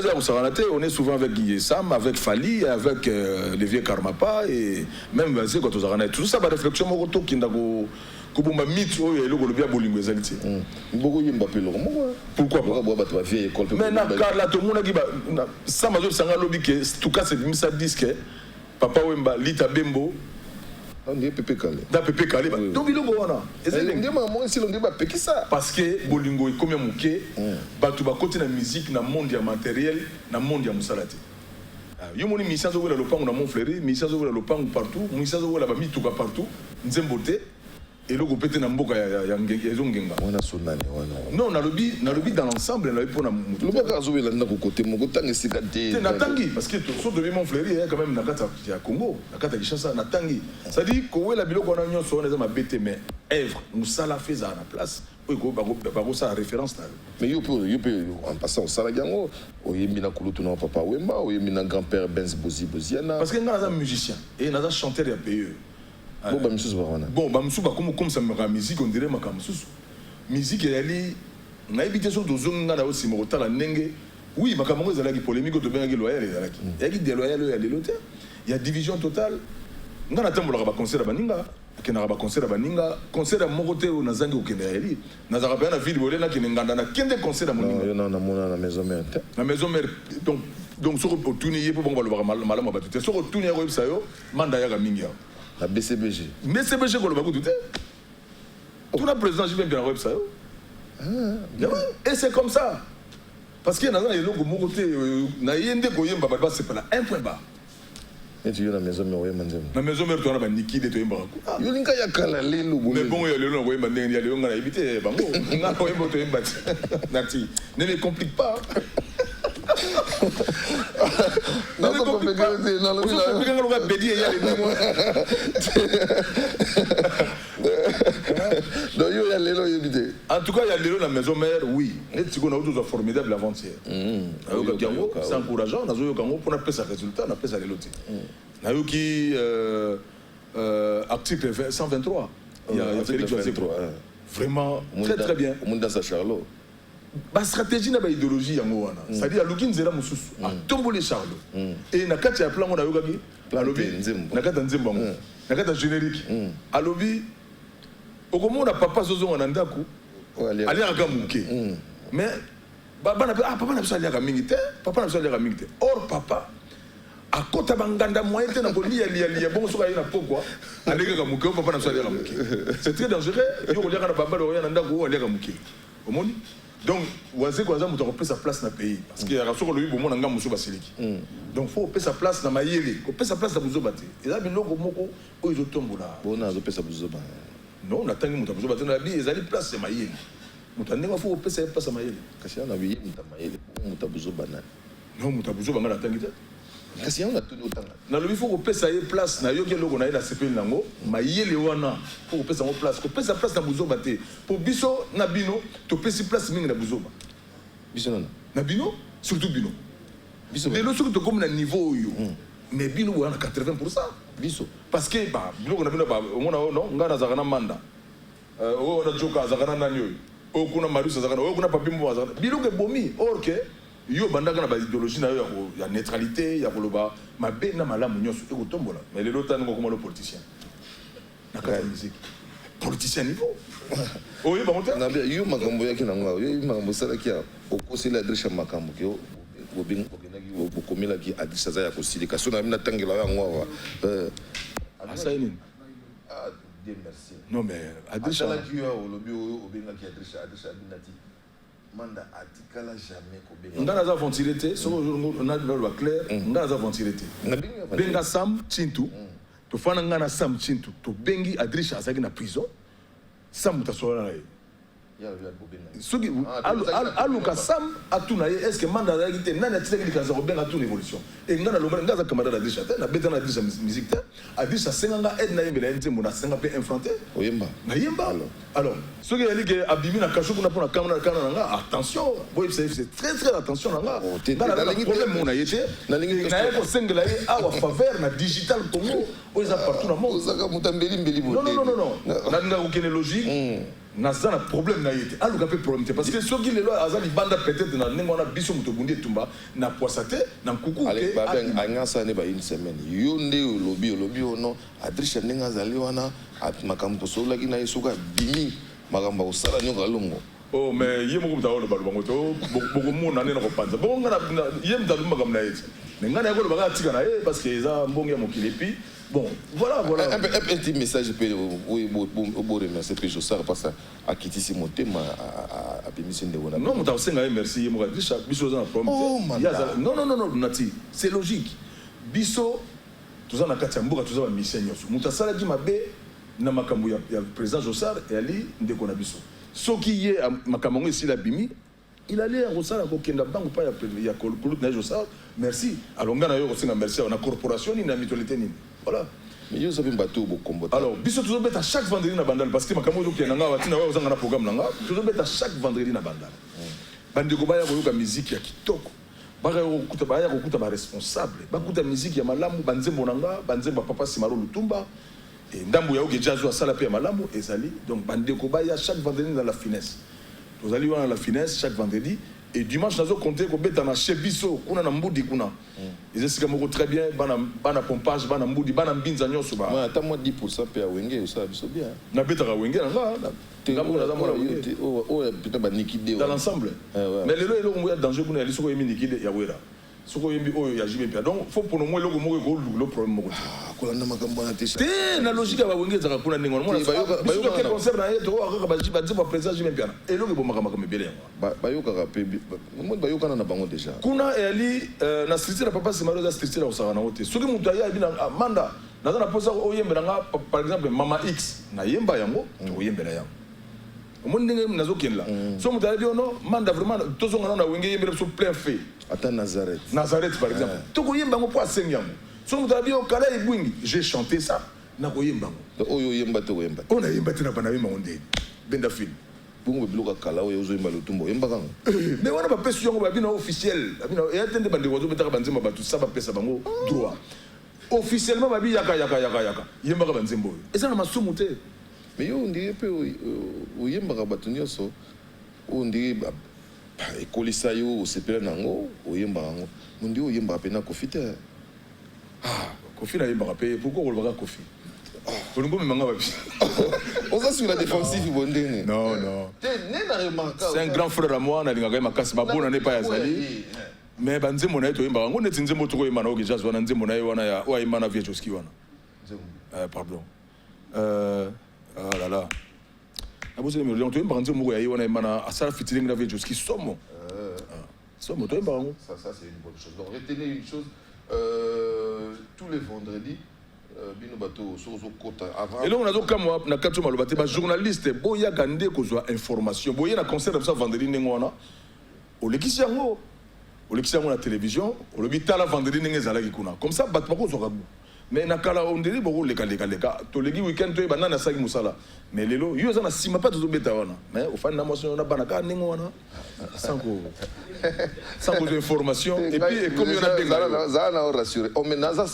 [SPEAKER 2] on est souvent avec Sam, avec Fali, avec les vieux Karmapa et même quand vous avez tout ça, réflexion, mon retour qui n'a pas mythe ou le bien bolingo ezalité.
[SPEAKER 1] Beaucoup Mbappé
[SPEAKER 2] pourquoi
[SPEAKER 1] pas vieille école.
[SPEAKER 2] Mais là tout le monde qui va ça m'a dit sanga lobby que tout cas c'est ça disque Papa Wemba Lita Bembo.
[SPEAKER 1] On est Pépé Calé.
[SPEAKER 2] Da Pépé Calé. Donc il est là. Parce que bolingo est comme muké, batu ba côté na musique na monde ya matériel, na monde ya musalati. Yo moni misa zo wela lopango na Montfleury, misa zo wela lopango partout, misa zo wela ba mituka partout, nzembote et le gopete na mboka ya ngenga.
[SPEAKER 1] Wana sonane wana.
[SPEAKER 2] Non, na lobby dans l'ensemble, na pour na mutu.
[SPEAKER 1] Le baka zo wela na ko côté moko tanga sikate.
[SPEAKER 2] Na tangi parce que so de Montfleury quand même na kata ya Congo, na kata Kinshasa na tangi. Ça dit ko wela biloko na nyonso on eza mabete mais œuvre, musala feza na place. ça référence.
[SPEAKER 1] Mais en passant au Salagango, il y a un papa Wemba, il y a un grand-père Benz Bozi Boziana.
[SPEAKER 2] Parce qu'il y a un musicien et il y a un chanteur et pays. Bon, comme ça me rend musique, on dirait que musique, elle est. On a évité sur deux ans, on a aussi la Nenge. Oui, ma camarade, il y a polémique, il y a loyal, il y a déloyal, il y a division totale. On a attendu le concert à Baninga. Qui n'a pas concert à Baninga, concert à Morote ou Nazangi ou Kendali. Nazara pas la ville où qui n'est pas qu'un concert à Moninga.
[SPEAKER 1] Non, non, la maison mère.
[SPEAKER 2] La maison mère, donc, sur le tournier, pour qu'on va le voir mal à battre. Sur le tournier, il y a Mandaya Minga.
[SPEAKER 1] La BCBG.
[SPEAKER 2] BCBG, qu'on le va tout. Tout le président, je viens bien à website. Et c'est comme ça. Parce qu'il y a un logo Morote, Nayende Koyem Baba, c'est pas là, un point bas.
[SPEAKER 1] Et tu es la maison mère,
[SPEAKER 2] la maison mère, tu as un Niki de Toyemba.
[SPEAKER 1] Il y a un cas mais
[SPEAKER 2] bon, il y a le nom, il y a le nom, il y a évité. Bango, on a Toyemba Toyemba. Nati, ne me complique pas.
[SPEAKER 1] Non, non, non,
[SPEAKER 2] en tout cas, il y a l'élo la maison mère, oui. Et si on a une formidable avant-hier. C'est encourageant. On a pour appeler ça résultat, on appelle ça l'élo. On a eu qui article 123. Il y a Félix Joazeko. Vraiment très très bien.
[SPEAKER 1] Au monde dans sa Charlot.
[SPEAKER 2] La stratégie n'a pas d'idéologie. C'est-à-dire, à l'oukin zera moussous, à tomber Charlot. Et na kati ya plan on a eu gagné. À lobby, na kati nzembango, na kati générique. À lobby, au moment où papa zozo on anda ku, ali aga muke. Mais papa n'a pas ali aga mingite, papa n'a pas ali aga mingite. Or papa, à côté banganda moyen na boli ali bon so na pourquoi, ali aga muke, papa n'a pas ali aga muke. C'est très dangereux. Yo ko liaka na papa lo yana ndako ali aga muke. Au monde. Donc, Wazé Kwaza m'a repris sa place dans le pays. Parce qu'il y a un peu de monde qui Basiliki. Donc, il faut payer sa place dans Maïele. Il faut payer sa place dans Bouzobate. Et là, il y a un peu de tombe là.
[SPEAKER 1] On a payer sa Bouzobate.
[SPEAKER 2] Non, on attend que nous Bouzobate dans la vie. Il y a une place dans Maïele. Nous attendons qu'il faut payer sa place dans Maïele.
[SPEAKER 1] Parce qu'il y a une vie dans Maïele. Nous avons Bouzobate.
[SPEAKER 2] Non, nous avons Bouzobate dans la tangite.
[SPEAKER 1] Parce qu'il y a tout autant.
[SPEAKER 2] Dans le il faut payer sa place. Dans le logo na la CPL nango. Maïele wana. Faut payer sa place. Faut payer sa place dans Bouzobate. Pour Bisso Nabino, tu payes sa place dans Bouzobate.
[SPEAKER 1] Biso nana.
[SPEAKER 2] Na bino, surtout bino. Biso. Mais le surtout comme na niveau yo. Mais bino on a 80%.
[SPEAKER 1] Biso.
[SPEAKER 2] Parce que bah bino on a bino bah on a non ngana zakana manda. On a joka zakana nanyo. O kuna marusa zakana, o kuna papimbo zakana. Bino ke bomi or que yo bandaka na ba idéologie na yo ya neutralité, ya koloba mabe na malamu nyoso e ko tombola. Mais les lots tango comme le politicien. Na ka musique. Politicien niveau. Oui, bah,
[SPEAKER 1] il y a un makambo qui n'a pas eu makambo sala qui a au conseil d'adresse makambo qui au bien au commis là qui adresse ça ya conseil que son ami n'a tangi là ngwa
[SPEAKER 2] asaini ah Dieu merci non mais adresse
[SPEAKER 1] là qui au lobby au bien qui adresse abinati manda atikala jamais ko bien
[SPEAKER 2] ngana za ventilité so on a le clair ngana za ventilité benga sam chintu to fana ngana sam chintu to bengi adresse azaki na prison Sam Tasola. Aluka Sam Atuna, est-ce que Manda a été nan attiré qui a bien à toute l'évolution. Et Ngana Lobenga a camarade Adisha, na betana Adisha musique, Adisha Senganga aide na yemela nte mona senga pe infronté. Oyemba. Na yemba. Alors, ce qui est dit que Abimi na kashu kuna pona kamera kana attention, boy c'est très très attention nga. Ngana la problème mona yete, na lingi na yeko sengela ye awa faveur na digital Congo, oza partout dans le monde. Ozaka mutambeli mbeli bote. Non. Na nga aucune logique. Naza na problème na yete aluka pe problème parce que ceux qui les lois azali banda peut-être na nengo na biso mutobundi tumba na poisate na kuku
[SPEAKER 1] allez ba ben angasa ne ba une semaine yonde lobi ono adrisha nenga zali wana makambo sola kina yesuka bimi makambo usala nyoka longo
[SPEAKER 2] oh mais yemo ko mtaolo balu bango to boko mona ne ko panza boko ngana yem dalu makambo na yete ngana yako ba tika na parce que za mbongi ya mokili puis bon, voilà.
[SPEAKER 1] Un petit message, oui, bon, remercier Pécho Sarr parce à quitter si mon thème à Bémission de Wona.
[SPEAKER 2] Non, merci, moi, Bisso, non, Nati, c'est logique. Bisso, tout ça, na Katiamboura, tout ça, ma mission. Moutasala dit ma bé, na makambo ya président Jossard et Ali Ndekona Bisso. Ce qui est makambo ici la Bimi, il allait à Rossard à Kokenda Bank ou pas, il y a Koulout na Jossard, merci. Alors, on a eu aussi merci à la corporation, il a mitolité. Voilà.
[SPEAKER 1] Mais yo savez bateau beaucoup combat.
[SPEAKER 2] Alors, biso toujours bête à chaque vendredi na bandal parce que makambo qui nanga watina wa ozanga na programme nanga, toujours bête à chaque vendredi na bandal. Bande ko baya koyoka musique ya kitoko. Baya kokuta ba responsable. Bakuta musique ya malamu banzembo nanga, banzembo papa Simaro Lutumba. Et ndambo ya oge jazz wa sala pe ya malamu ezali. Donc bande ko baya chaque vendredi dans la finesse. Vous allez voir la finesse chaque vendredi. Et dimanche, nous avons compté qu'on bête dans chez Bisso, qu'on a un mboudi kuna. Ils expliquent très bien, bana pompage, bana mboudi, bana mbinza nyoso ba.
[SPEAKER 1] Moi, attends moi 10% pe wenge, ça biso bien.
[SPEAKER 2] Na beta ka wenge nga,
[SPEAKER 1] putain ba nikide.
[SPEAKER 2] Dans l'ensemble. Mais le lo mo ya danger kuna ya lisoko yemi nikide ya wera. Soko yemi oyo ya jibe pia. Donc faut pour nous moi logo mo ko le problème mo ko.
[SPEAKER 1] Ko landa makambo na te.
[SPEAKER 2] Te na logique ba wenge za kuna ningo. Moi ba quel concert na yeto ka ba jiba jiba président jibe pia. Et logo bo makambo mebele.
[SPEAKER 1] Ba yoka ka pe. Mo ba yoka na bango déjà.
[SPEAKER 2] Kuna eli na structure papa Simaro za structure osaka na wote. Soki mutu ya bina manda. Naza na posa oyembela nga par exemple Mama X na yemba yango to yembela yango. Mon ndenge nazo kenla. So mutu ya no manda vraiment tozo ngana na wenge yembela so plein fait.
[SPEAKER 1] Ata Nazareth.
[SPEAKER 2] Nazareth par exemple. To ko yemba ngo po asenyango. So mutu ya kala ibwingi, j'ai chanté ça na ko yemba ngo.
[SPEAKER 1] Oyo yemba to yemba.
[SPEAKER 2] Ona yemba tina bana yemba onde. Benda film.
[SPEAKER 1] Bungo biloka kala oyo zo yemba Lutumba yemba kango.
[SPEAKER 2] Mais wana ba pesu yango ba bina officiel. Ba bina et attendez bande ko zo betaka banzema batu ça ba pesa bango droit. Officiellement babi yaka yemba ka banzembo. Et ça na masumu te.
[SPEAKER 1] Mais yo ndie pe o yemba ka batu nyoso. O ndie ba ekolisa yo o sepela nango o yemba ngo. Mundi o yemba pe na kofite.
[SPEAKER 2] Ah, Kofi na yemba pe pourquoi on va Kofi? On me manga babi.
[SPEAKER 1] On ça sur la défensive bondene.
[SPEAKER 2] Non non. C'est un grand frère à moi na linga ma kasi ba bona ne pa yazali. Mais banzembo na yeto yemba ngo neti nzembo to ko yemba na oge jazz wana nzembo na ye wana ya wa yemba na Viejoski wana. Pardon. Oh là là. Abose le million to yemba nzembo ya ye wana yemba na asala fitiling na Viejoski somo. Somo to yemba ngo.
[SPEAKER 1] Ça c'est une bonne chose. Donc retenez une chose tous les vendredis bino bato sozo kota avant.
[SPEAKER 2] Et là on a donc comme na katso malobate ba journaliste boya gande ko zo information boya na concert ça vendredi ngona. O lekisi yango. Au lieu de la télévision, on le dit à la vendredi comme ça, mais na kala on dirait beaucoup les cas. To legi weekend to banana sagi musala. Mais lelo, yo zana sima pas to beta wana. Mais au fin na motion na banaka ningo wana. Sans information et puis comme on a des
[SPEAKER 1] zana rassuré. On me naza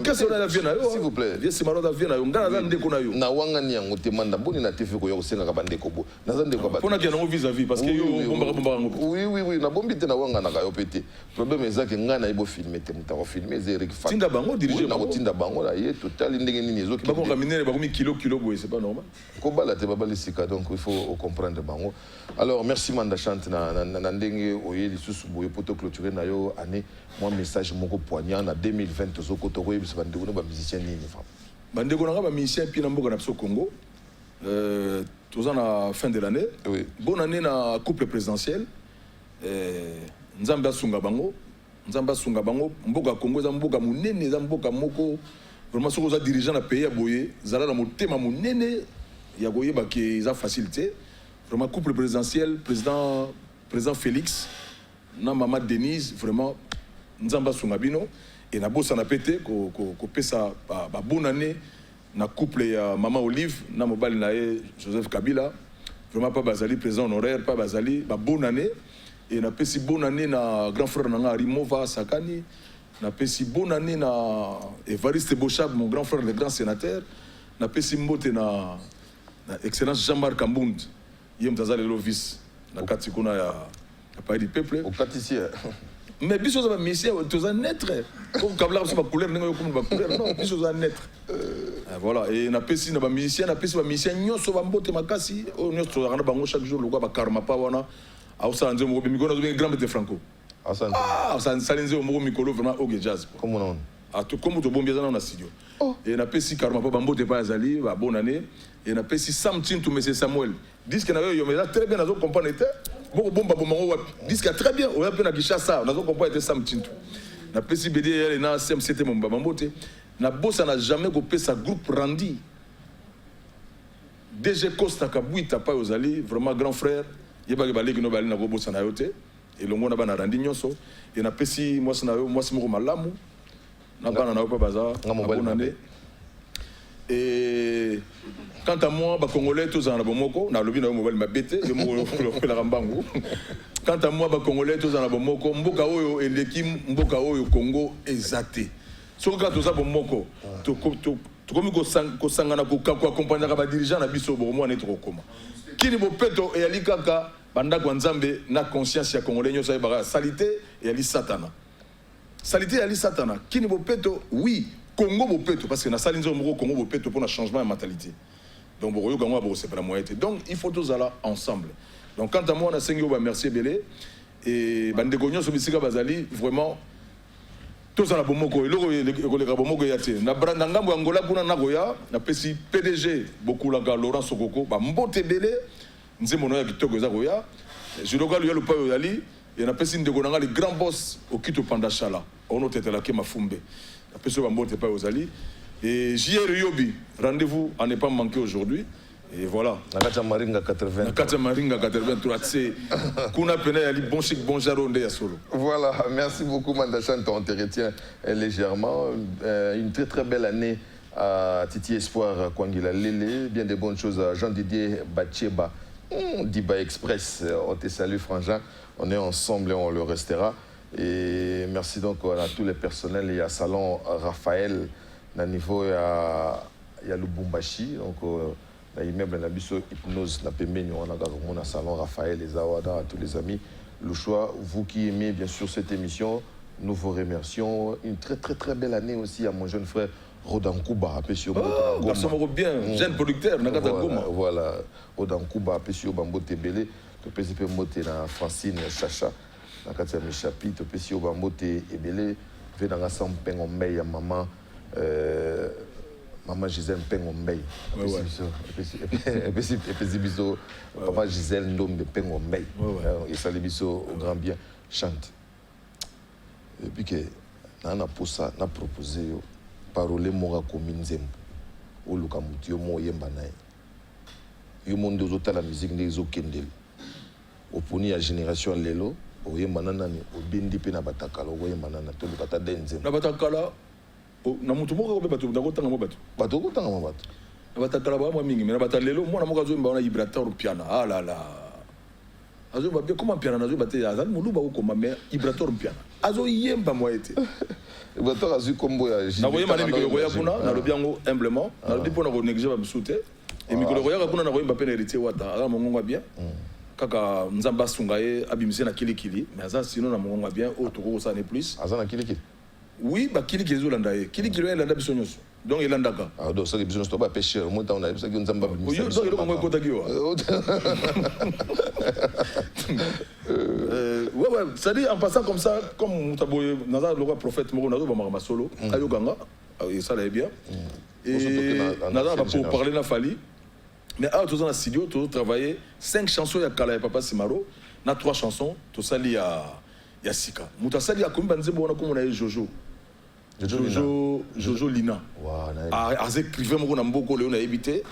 [SPEAKER 2] qu'est-ce qu'on a vu na s'il vous plaît. Bien c'est malade vient na yo ngana zande ko na yo.
[SPEAKER 1] Na wanga ni yango te manda boni na tefe ko yo senga ka bande ko bo. Na zande ko ba.
[SPEAKER 2] Pona ki na vis-à-vis parce que yo bomba ngo.
[SPEAKER 1] Oui, na bombi te na wanga na ka yo pété. Problème est ça que ngana ibo filmer te muta ko filmer Eric Fat.
[SPEAKER 2] Tinda bango diriger
[SPEAKER 1] na ko tinda bango la ye total ndenge nini ezo ki.
[SPEAKER 2] Ba ko raminer ba ko mi kilo boy c'est pas normal.
[SPEAKER 1] Ko bala te baba lisika donc il faut comprendre bango. Alors merci Manda Chante na ndenge oye lisusu boye poto clôturer na yo année moi message moko poignant na 2020 zoko to ko yebisa bandeko no ba musicien nini fa.
[SPEAKER 2] Bandeko na ba musicien puis na mboka na biso Congo. Tous en fin de l'année.
[SPEAKER 1] Oui.
[SPEAKER 2] Bonne année na couple présidentiel. Nzamba sunga bango. Nzamba sunga bango mboka Congo za mboka munene za mboka moko vraiment soko za dirigeant na pays ya boye zala na motema munene ya koyeba ke za facilité vraiment couple présidentiel président Félix na maman Denise vraiment nzamba sunga bino et na bossa na pété ko pesa ba bonne année na couple ya maman Olive na mobali na Joseph Kabila vraiment pas bazali président honoraire pas bazali ba bonne année. Et na pesi bonne année na grand frère nanga Rimova Sakani, na pesi bonne année na Evariste Bochab mon grand frère le grand sénateur, na pesi mbote na excellence Jean-Marc Kambound, yem tazale lo vice na katikona ya pays du peuple
[SPEAKER 1] au pâtissier.
[SPEAKER 2] Mais biso za mission toza naître comme kabla so ba couleur ningo comme ba couleur non biso za naître. Voilà et na pesi na ba musicien nyoso ba mbote makasi o nyoso za na bango chaque jour lo ba karma pa wana. Ausa nze mo bimiko na grand de Franco. Ausa salinze mo mikolo vraiment au jazz.
[SPEAKER 1] Comment non?
[SPEAKER 2] A tout comme to bombia na studio. Et na pesi karma pa bambote pa azali ba bonne année et na pesi Sam Tintou monsieur Samuel. Disque na yo mais là très bien nazo comprendre était. Boko bomba bomango wa disque très bien on a pe na Kishasa nazo comprendre était Sam Tintou. Na pesi BD elle na CMCT mo bambote. Na bossa n'a jamais copé sa groupe Randy. DG Costa Kabuita pa ozali vraiment grand frère. Yeba ke baleki no bali na ko bossa na yote et longo na bana Randy nyonso et na pesi moi na yo moi moko malamu na bana na yo pa baza na bonne année Et quant à moi, les Congolais, tous en Abomoko, on a le mobile m'a bêté, je me la rambango. Quant à moi, les Congolais, tous en Abomoko, Mboka Oyo et l'équipe Mboka Oyo Congo exacté. Sur le cas de ça, Bomoko, tu comme ko sangana ko accompagner les dirigeants na biso bomo na trop comment. Kini bopeto et ali kaka banda kwa nzambe na conscience ya Congolais nyosa ba salité et ali satana. Salité et ali satana. Kini bopeto oui. Congo bopeto parce que na salinzo moko Congo bopeto pour un changement de mentalité. Donc boyo gangwa bo c'est pas la moitié. Donc il faut tous aller ensemble. Donc quant à moi on a sengi ba merci belé et bande gonyo so bisika bazali vraiment tous ala bomoko eloko le bomoko yate na branda ngambo Angola kuna na goya na pesi PDG beaucoup la Laurent Sokoko ba mbote belé nzemo no ya kitoko za goya je le gars le pa yali et na pesi ndeko nanga le grand boss au Kito Pandachala on était là ke mafumbe. La personne va pas aux alliés. Et JR Yobi, rendez-vous à ne pas manquer aujourd'hui. Et voilà.
[SPEAKER 1] Nakata Maringa 80.
[SPEAKER 2] Nakata Maringa 83. C'est Kuna Pena Ali, bon chic, bon jaronde à solo.
[SPEAKER 1] Voilà, merci beaucoup Mandachan, on te retient légèrement. Une très très belle année à Titi Espoir Kwangila Lele. Bien de bonnes choses à Jean-Didier Bacheba. Diba Express, on te salue Frangin. On est ensemble et on le restera. Et merci donc à tous les personnels. Il y a Salon Raphaël, à niveau il y a Lubumbashi, donc l'immeuble Nabiso Hypnose, on a Salon Raphaël, les Awada, à tous les amis. Le choix, vous qui aimez bien sûr cette émission, nous vous remercions. Une très très très belle année aussi à mon jeune frère Rodankouba, Apesio
[SPEAKER 2] Bambo. Garçon bien, jeune producteur,
[SPEAKER 1] voilà, Rodankouba, Apesio Bambo Tebele, Topesipe Mote na Francine Chacha. Na kati ya mishapi topesi obambote ebele ve na ngasa mpengo mbei ya maman Gisèle mpengo mbei epesi biso papa Gisèle Ndombe mpengo mbei esali biso au grand bien chante et puis que na posa na proposer yo parole moko komi nzembo oluka mutu yo mo yemba na yo mondo ozotala musique nde ezokendeli oponi ya génération lelo oye manana ni obindi pe na batakala oye manana to lukata denze
[SPEAKER 2] na batakala na mutu moko be batu ndakotanga mo batu
[SPEAKER 1] batu kotanga mo batu
[SPEAKER 2] na batakala ba mo mingi mais na batalelo mwana moko azo mba na vibrateur piano ah là là azo ba bien comment piano azo baté azali muluba ukoma mais vibrateur piano azo yemba mo ete
[SPEAKER 1] vibrateur azu kombo ya
[SPEAKER 2] na boye mane mikolo koya kuna na lobi yango humblement na lobi pona ko négliger ba msute et mikolo koya kuna na koyemba pe na héritier wata ala mongonga bien kaka nzamba sungaye abimise na kilikili mais ça sinon na mongonga bien au toko ça n'est plus
[SPEAKER 1] azana kilikili
[SPEAKER 2] oui ba kilikili zo landa ye kilikili yo landa biso nyonso donc elandaka
[SPEAKER 1] ah donc ça que biso nyonso ba pêcheur mo ta on a ça que nzamba
[SPEAKER 2] bimise donc eloko ngo kota kiwa ouais ça dit en passant comme ça comme mutaboye naza le prophète moko nazo ba mama solo ayo ganga et ça là bien et naza ba pour parler na fali. Mais à tous dans la studio, tous travaillé 5 chansons il y a Kala et Papa Simaro, na 3 chansons, tout ça il y a Sika. Mutasali a comme banzebo on a comme on a Jojo Lina. Ah écrivain mo na mboko le on a évité.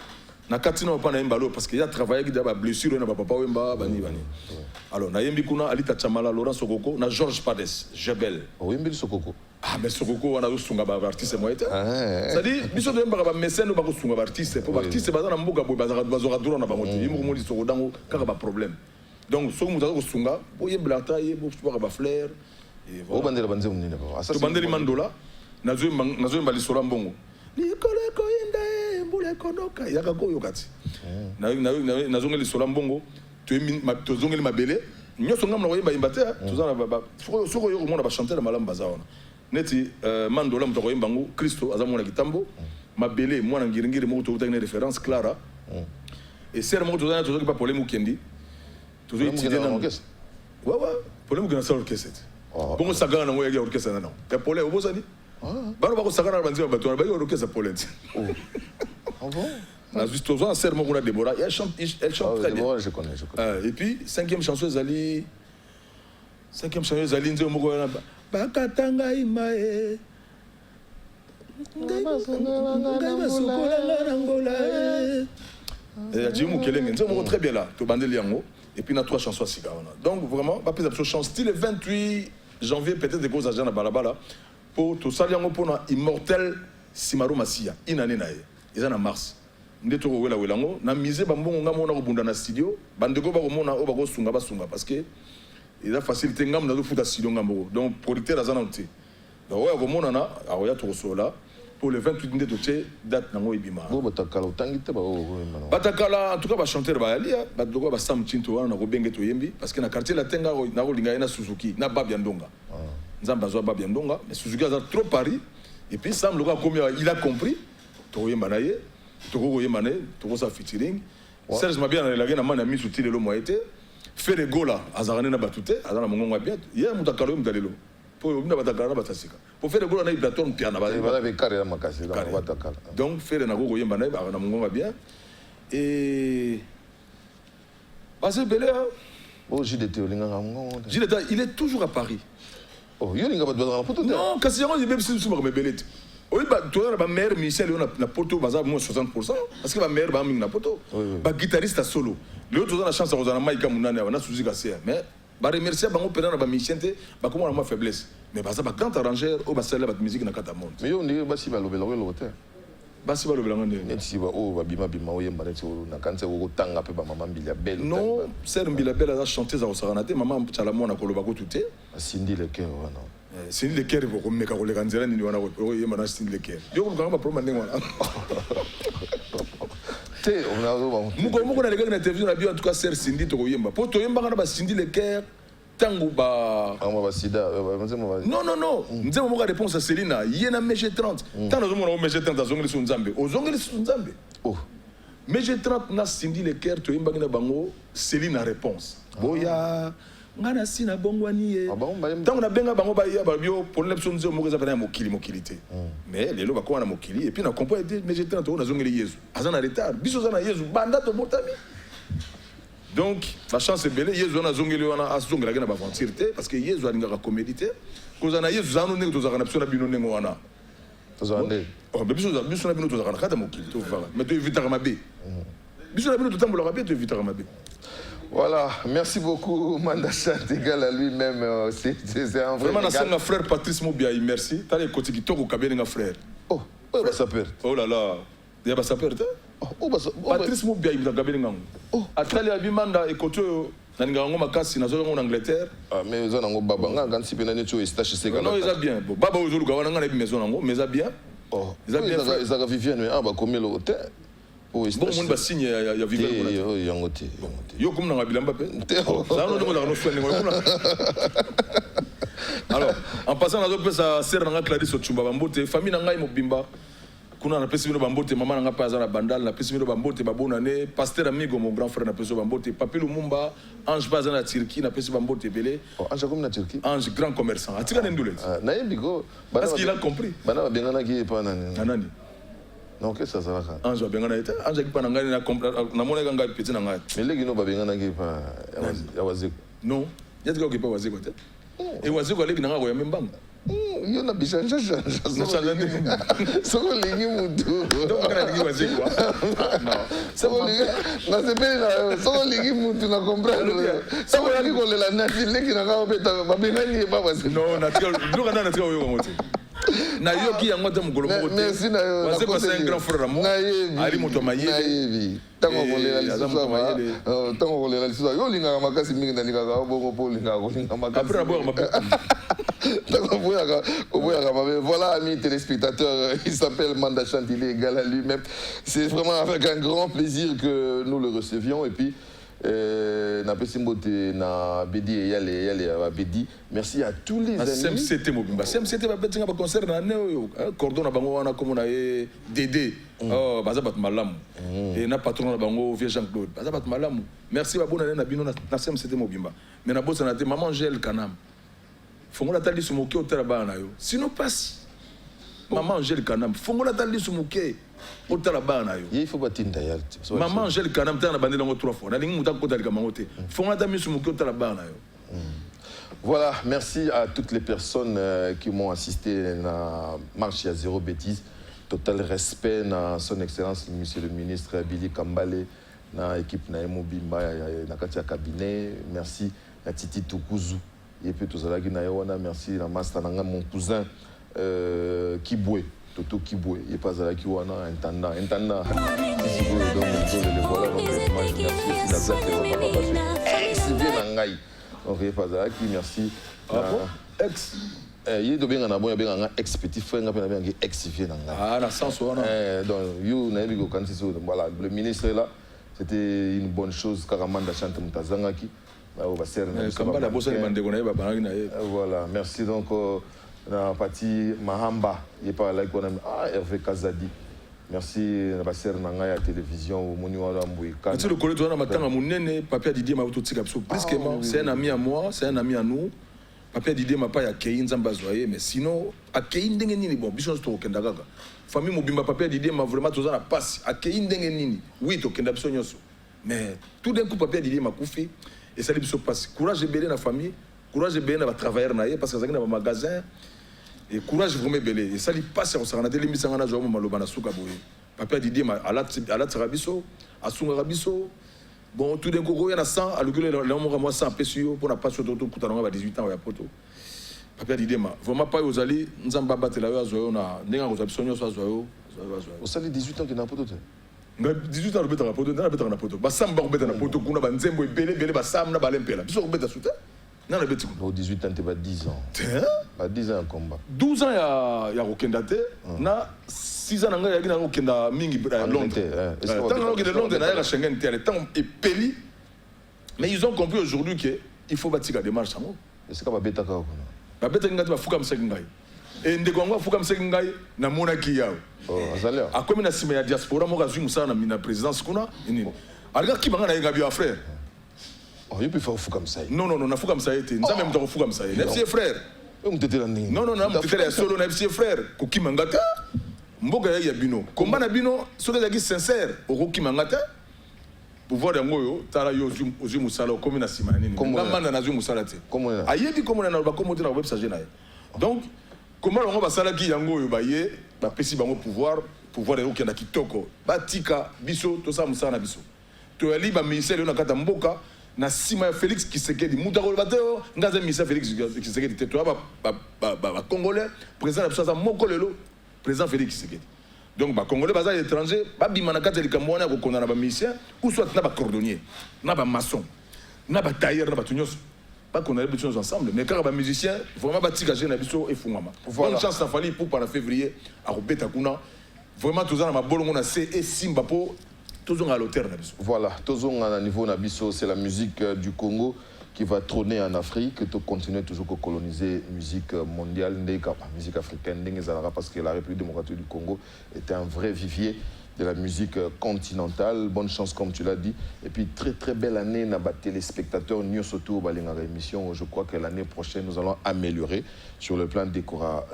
[SPEAKER 2] Na katina pa na mbalo parce qu'il y a travaillé qui d'aba blessure na papa wemba bani. Alors na yembi kuna Alita Chamala Laurent Sokoko na Georges Pades, Jebel.
[SPEAKER 1] Oh yembi Sokoko.
[SPEAKER 2] Ah mais Sokoko on a sunga ba artiste moi été. Ça dit biso de ba mécène ba ko sunga ba artiste pour artiste ba na mboka bo ba bazora dura na ba moti. Yimo mo li soko dango kaka ba problème. Donc so mo ko sunga bo yeblata ye bo ba flair et voilà.
[SPEAKER 1] O bandela banze munene ba.
[SPEAKER 2] To bandeli mandola nazo mbali sora mbongo. Nikole ko inda mbule konoka yaka ko yokati. Nazo ngeli sora mbongo to zongeli mabele. Nyoso ngamna ko yimba te tozana ba soko yo ko mona ba chanter na malamba zaona. Neti mandola mutoko yimbango Christo azamona kitambo mabele mwana ngiringiri moko to utagine référence clara et ser moko tozana tozoki pa polemu kendi tozo itide na orchestre ouais polemu kena sa orchestre bongo sagana na ngoya orchestre na non te pole obosani baro bako sagana na banzi bato na ba orchestre polente
[SPEAKER 1] ah bon
[SPEAKER 2] na juste tozana ser moko na Deborah elle chante très bien
[SPEAKER 1] je connais
[SPEAKER 2] et puis 5e chanson ezali nzeo moko na bakatanga imae ngai basukolanga na ngola Dieu Moukelenge, nous sommes très bien là, tu bandé liango, et puis on a 3 chansons à Sika. Donc vraiment, pas plus de chance. Style le 28 janvier, peut-être des gros agents à Balabala, pour tout ça, liango pour un immortel Simaro Massia, une année naïe. ils en mars. Nde to wela welango na mise bambongo ngamo na kobunda na studio bandeko ba komona o ba ko sunga parce que il a facilité ngam na do futa studio ngamo donc producteur azana nti donc ouais komona na aroya to sola pour le 28 nde to che date nango ibima
[SPEAKER 1] bo batakala utangite ba
[SPEAKER 2] batakala en tout cas ba chanteur ba alia ba doko ba sam chinto wana ko benge to yembi parce que na quartier la tenga na ko linga na Suzuki na Babia Ndonga nzamba zo Babia Ndonga mais Suzuki a trop Paris et puis Sam le gars comme il a compris to yemba na ye Togo Yemane, Togo sa featuring. Serge Mabia na lagena mana mi sutile lo moite. Fere gola azarane na batute, azana mongo bien. Hier mutakalo mdalelo. Po mna batakala batasika. Po fere gola na plateau piana ba.
[SPEAKER 1] Bala be carré la makasi la batakala.
[SPEAKER 2] Donc fere na gogo Yemane na mongo bien. Et Basé Belé.
[SPEAKER 1] Oh JDT olinga mongo.
[SPEAKER 2] JDT il est toujours à Paris.
[SPEAKER 1] Oh yo linga batwa na poto.
[SPEAKER 2] Non, kasi yango yebe bisu suma me belete. Oui, tu as le meilleur Michel, on a poto, bazar, moins 60%, parce que le meilleur Baming na poto. Le guitariste solo. L'autre, on a la chance de Maïka Mounane, on a Suzy Gassia. Mais, bah, remercier Bango Pénan, bah, Michel, bah, comment on a ma faiblesse. Mais, bah, ça, bah, grand arrangeur, oh, bah, c'est la musique dans Katamonte.
[SPEAKER 1] Mais, on dit, bah, si, bah, l'hôtel.
[SPEAKER 2] Bah, si, bah, le blanc,
[SPEAKER 1] même si, bah, oh, bah, bima, bima, oh, yemba, na kanse, oh, tanga, pe, bah, maman, Bila Belle.
[SPEAKER 2] Non, c'est Bila Belle, elle a chanté, ça, au Saranate, maman, Tchalamon, a Kolobako, tout est.
[SPEAKER 1] Cindy le cœur, non.
[SPEAKER 2] Cindy le cœur, il faut mettre les ganzera, ni wana, oh, yemba, Cindy le cœur. Yo, on va prendre un Mouko na regardé na télévision na bio en tout cas sœur Cindy to yemba. Po to yemba kana ba Cindy le cœur tango ba
[SPEAKER 1] ba sida
[SPEAKER 2] non non non. Nzema moka réponse à Célina, yena meje 30. Tant na mona meje 30 azongeli su nzambe. Ozongeli su nzambe. Oh. Meje 30 na Cindy le cœur to yemba na bango Célina réponse. Boya ngana sina bongwani ye. Tango na benga bango ba ya ba bio pour l'epson nzema moka za bana mokilité. Mais les loba kwa na mokili et puis na comprendre mais j'étais en na zongeli yezu azana retard biso za na yezu banda to botami donc la chance est belle yezu na zongeli wana azongela na ba aventure parce que yezu alinga ka comédité koza na yezu zanu ne to za na biso na bino nengo wana
[SPEAKER 1] tozande
[SPEAKER 2] oh mais biso na bino to za na kata mokili to fara mais to éviter mabe biso na bino to tambola ka to éviter mabe.
[SPEAKER 1] Voilà, merci beaucoup Manda Chante égal à lui-même, c'est un vrai
[SPEAKER 2] vraiment c'est un frère Patrice Mobiaï, merci. T'as les côtés qui toquent au cabine un frère.
[SPEAKER 1] Oh, bah ça perd.
[SPEAKER 2] Oh là là, il y a pas ça perd. Oh bah Patrice Mobiaï dans cabine un. Oh, atali abimanda et côté na ngango makasi na zo en Angleterre.
[SPEAKER 1] Ah mais ils ont un baba nganga si pena neto stage c'est
[SPEAKER 2] non ils a bien. Baba ozulu gawana ngana maison nango, mais ça bien.
[SPEAKER 1] Oh, ils a bien. Ils a Viviane ah bah comme l'hôtel.
[SPEAKER 2] Bon, on va signer ya vivre
[SPEAKER 1] pour la yangote.
[SPEAKER 2] Yo comme na bilamba pe. Ça on demande na soigner alors, en passant na zo ça sert na Clarisse Ochumba bambote famille na ngai mobimba. Kuna na pesi bino bambote mama na nga pa za na bandal na pesi bino bambote babona ne pasteur amigo mon grand frère na pesi bambote Papi Lumumba Ange Baza na Turquie na pesi bambote belé.
[SPEAKER 1] Oh Ange comme na Turquie.
[SPEAKER 2] Ange grand commerçant. Atika ndule.
[SPEAKER 1] Na yebigo.
[SPEAKER 2] Parce qu'il a compris.
[SPEAKER 1] Bana bengana ki pa nani.
[SPEAKER 2] Nani.
[SPEAKER 1] Non, qu'est-ce que ça va faire?
[SPEAKER 2] Ange bengana ete Ange ki pa nanga na mona nga petit na nga.
[SPEAKER 1] Mais legi no bengana ki pa ya wazeko.
[SPEAKER 2] Non, yatika ki pa wazeko te. Et wazeko legi na nga ya membanga.
[SPEAKER 1] Yo na bishanja soko lingi mutu.
[SPEAKER 2] Donc kana lingi wazeko. Non.
[SPEAKER 1] Soko lingi na sepeli na soko lingi mutu na comprendre. Soko lingi kolela na legi na nga beta babengani ba wazeko.
[SPEAKER 2] Non, na tika luka na tika yo ngote. Na yo ki yango te mukolo moko te.
[SPEAKER 1] Merci na yo.
[SPEAKER 2] Parce que c'est un grand frère mo. Ali moto mayele.
[SPEAKER 1] Nayebi. Tango kolela lisusu ma. Tango kolela lisusu yo linga makasi mingi na linga ka boko po linga ko linga makasi.
[SPEAKER 2] Après avoir ma
[SPEAKER 1] Voilà, amis téléspectateurs, il s'appelle Manda Chante, il est égal à lui-même. C'est vraiment avec un grand plaisir que nous le recevions. Et puis, merci à tous les amis.
[SPEAKER 2] CMCT Mobimba. CMCT va être un concert dans le cordon à Bango, on a comme on a Dédé. Oh, Bazabat Malam. Et na patron à Bango, vieux Jean-Claude. Bazabat Malam. Merci à Bonne na Bino na CMCT Mobimba. Mais na bosse na te maman Gel Kanam. Fongola tali sumuke au Tarabana yo. Sinon passe. Maman Angèle Kanam. Fongola tali sumuke au Tarabana yo.
[SPEAKER 1] Il faut batinda yal.
[SPEAKER 2] Maman Angèle Kanam tana bandé dans 3 fois. Na lingi muta ko tali kamangote. Fongola tali sumuke au Tarabana yo.
[SPEAKER 1] Voilà, merci à toutes les personnes qui m'ont assisté à la marche à zéro bêtise. Total respect à son excellence monsieur le ministre Billy Kambale, na équipe na Mobimba na katia cabinet. Merci à Titi Tukuzu. Et puis tout ça là, merci à master mon cousin Kibwe. Toto Kibwe, il pas à la Kiwana, intendant. Si vous le voilà, donc merci aussi la zac ex bien ngai. Donc il pas à la qui merci.
[SPEAKER 2] Ex.
[SPEAKER 1] Il est bien en abon, il y a un ex petit frère, il y a un ex bien ngai.
[SPEAKER 2] Ah, la sens on a.
[SPEAKER 1] Donc you n'avez pas quand c'est voilà, le ministre est là. C'était une bonne chose Karamanda chante Mutazangaki. Voilà, merci donc la partie Mahamba, il parle là qu'on a Hervé Kazadi. Merci la passer dans la télévision au Moniwala Mbouika.
[SPEAKER 2] Tu le connais toi matin à mon nene, Papa Didier m'a tout tika presque c'est un ami à moi, c'est un ami à nous. Papa Didier m'a pas accueilli Nzamba Zoye mais sinon accueilli ndenge nini bon biso to kenda kaka. Famille Mobimba Papa Didier m'a vraiment tout ça la passe accueilli ndenge nini. Oui to kenda biso nyoso. Mais tout d'un coup Papa Didier m'a coupé. Et ça lui se passe. Courage et belé dans la famille, courage et belé dans le travail, parce que ça dans le magasin. Et courage vraiment belé. Et ça lui passe. On s'en a télé mis en a joué au Malobana Soukaboui. Papa Didier m'a à la Tarabiso, à Sungarabiso. Bon, tout d'un coup, il y a 100, à l'occurrence, là, moi 100 PSU pour la passion d'auto, pour à 18 ans, il y a poto. Papa Didier m'a vraiment pas aux alliés, nous avons battu la Zoé, on a des gens qui ont besoin de Zoé.
[SPEAKER 1] Au salut 18 ans qui n'a pas d'autre.
[SPEAKER 2] 18 ans robeta na poto na robeta na poto basamba robeta na poto kuna banzembo ebele basam na balempela biso robeta suta na beti
[SPEAKER 1] au 18 ans tu vas 10 ans ba 10 ans en combat
[SPEAKER 2] 12 ans ya kokenda te na 6 ans nga ya gina kokenda mingi Londres tant que de Londres na ya Schengen te le temps epeli mais ils ont compris aujourd'hui que il faut bâtir démarche sango
[SPEAKER 1] est-ce que ba beta ka kuna
[SPEAKER 2] ba beta ngati ba fuka msekingai et ndeko ngo fuka msekingai na mona ki yao a comme na sima ya diaspora mo kazu musana na présidence kuna nini alga ki banga na yenga bio frère
[SPEAKER 1] oh il peut faire fuka msai
[SPEAKER 2] non na fuka msai te nza même to fuka msai na fie frère
[SPEAKER 1] on te la nini
[SPEAKER 2] non na mtetela solo na fie frère ko ki mangata mboga ya bino komba na bino so que qui sincère o ki mangata pouvoir yango yo tala yo ozu musala comme na sima nini ngamba na zu musala te ayebi comme na ba comme te na website na donc comment on va salaki yango yo baye ba pesi bango pouvoir de qui na kitoko batika biso to sa musana biso to ali ba ministère na kata mboka na sima Félix Tshisekedi mutako bateo ngaza ministère Félix Tshisekedi te to ba congolais président biso za moko lelo président Félix Tshisekedi donc ba congolais baza étranger ba bima na kata likambo wana ko kona na ba ministère ou soit na ba cordonnier na ba maçon na ba tailleur na ba tunyoso pas qu'on a les choses ensemble, mais quand les musiciens, vraiment, bâtir na biso et fungama. Bonne chance, ça fallait pour par février à Robeta Kuna. Vraiment, tout ça, ma bonne on a et Simbapo, toujours à l'auteur.
[SPEAKER 1] Voilà, toujours à niveau Nabiso, c'est la musique du Congo qui va trôner en Afrique, et continuer toujours à coloniser la musique mondiale, la musique africaine, parce que la République démocratique du Congo était un vrai vivier de la musique continentale. Bonne chance comme tu l'as dit. Et puis très très belle année, n'a pas téléspectateurs, nous surtout dans l'émission. Je crois que l'année prochaine nous allons améliorer sur le plan de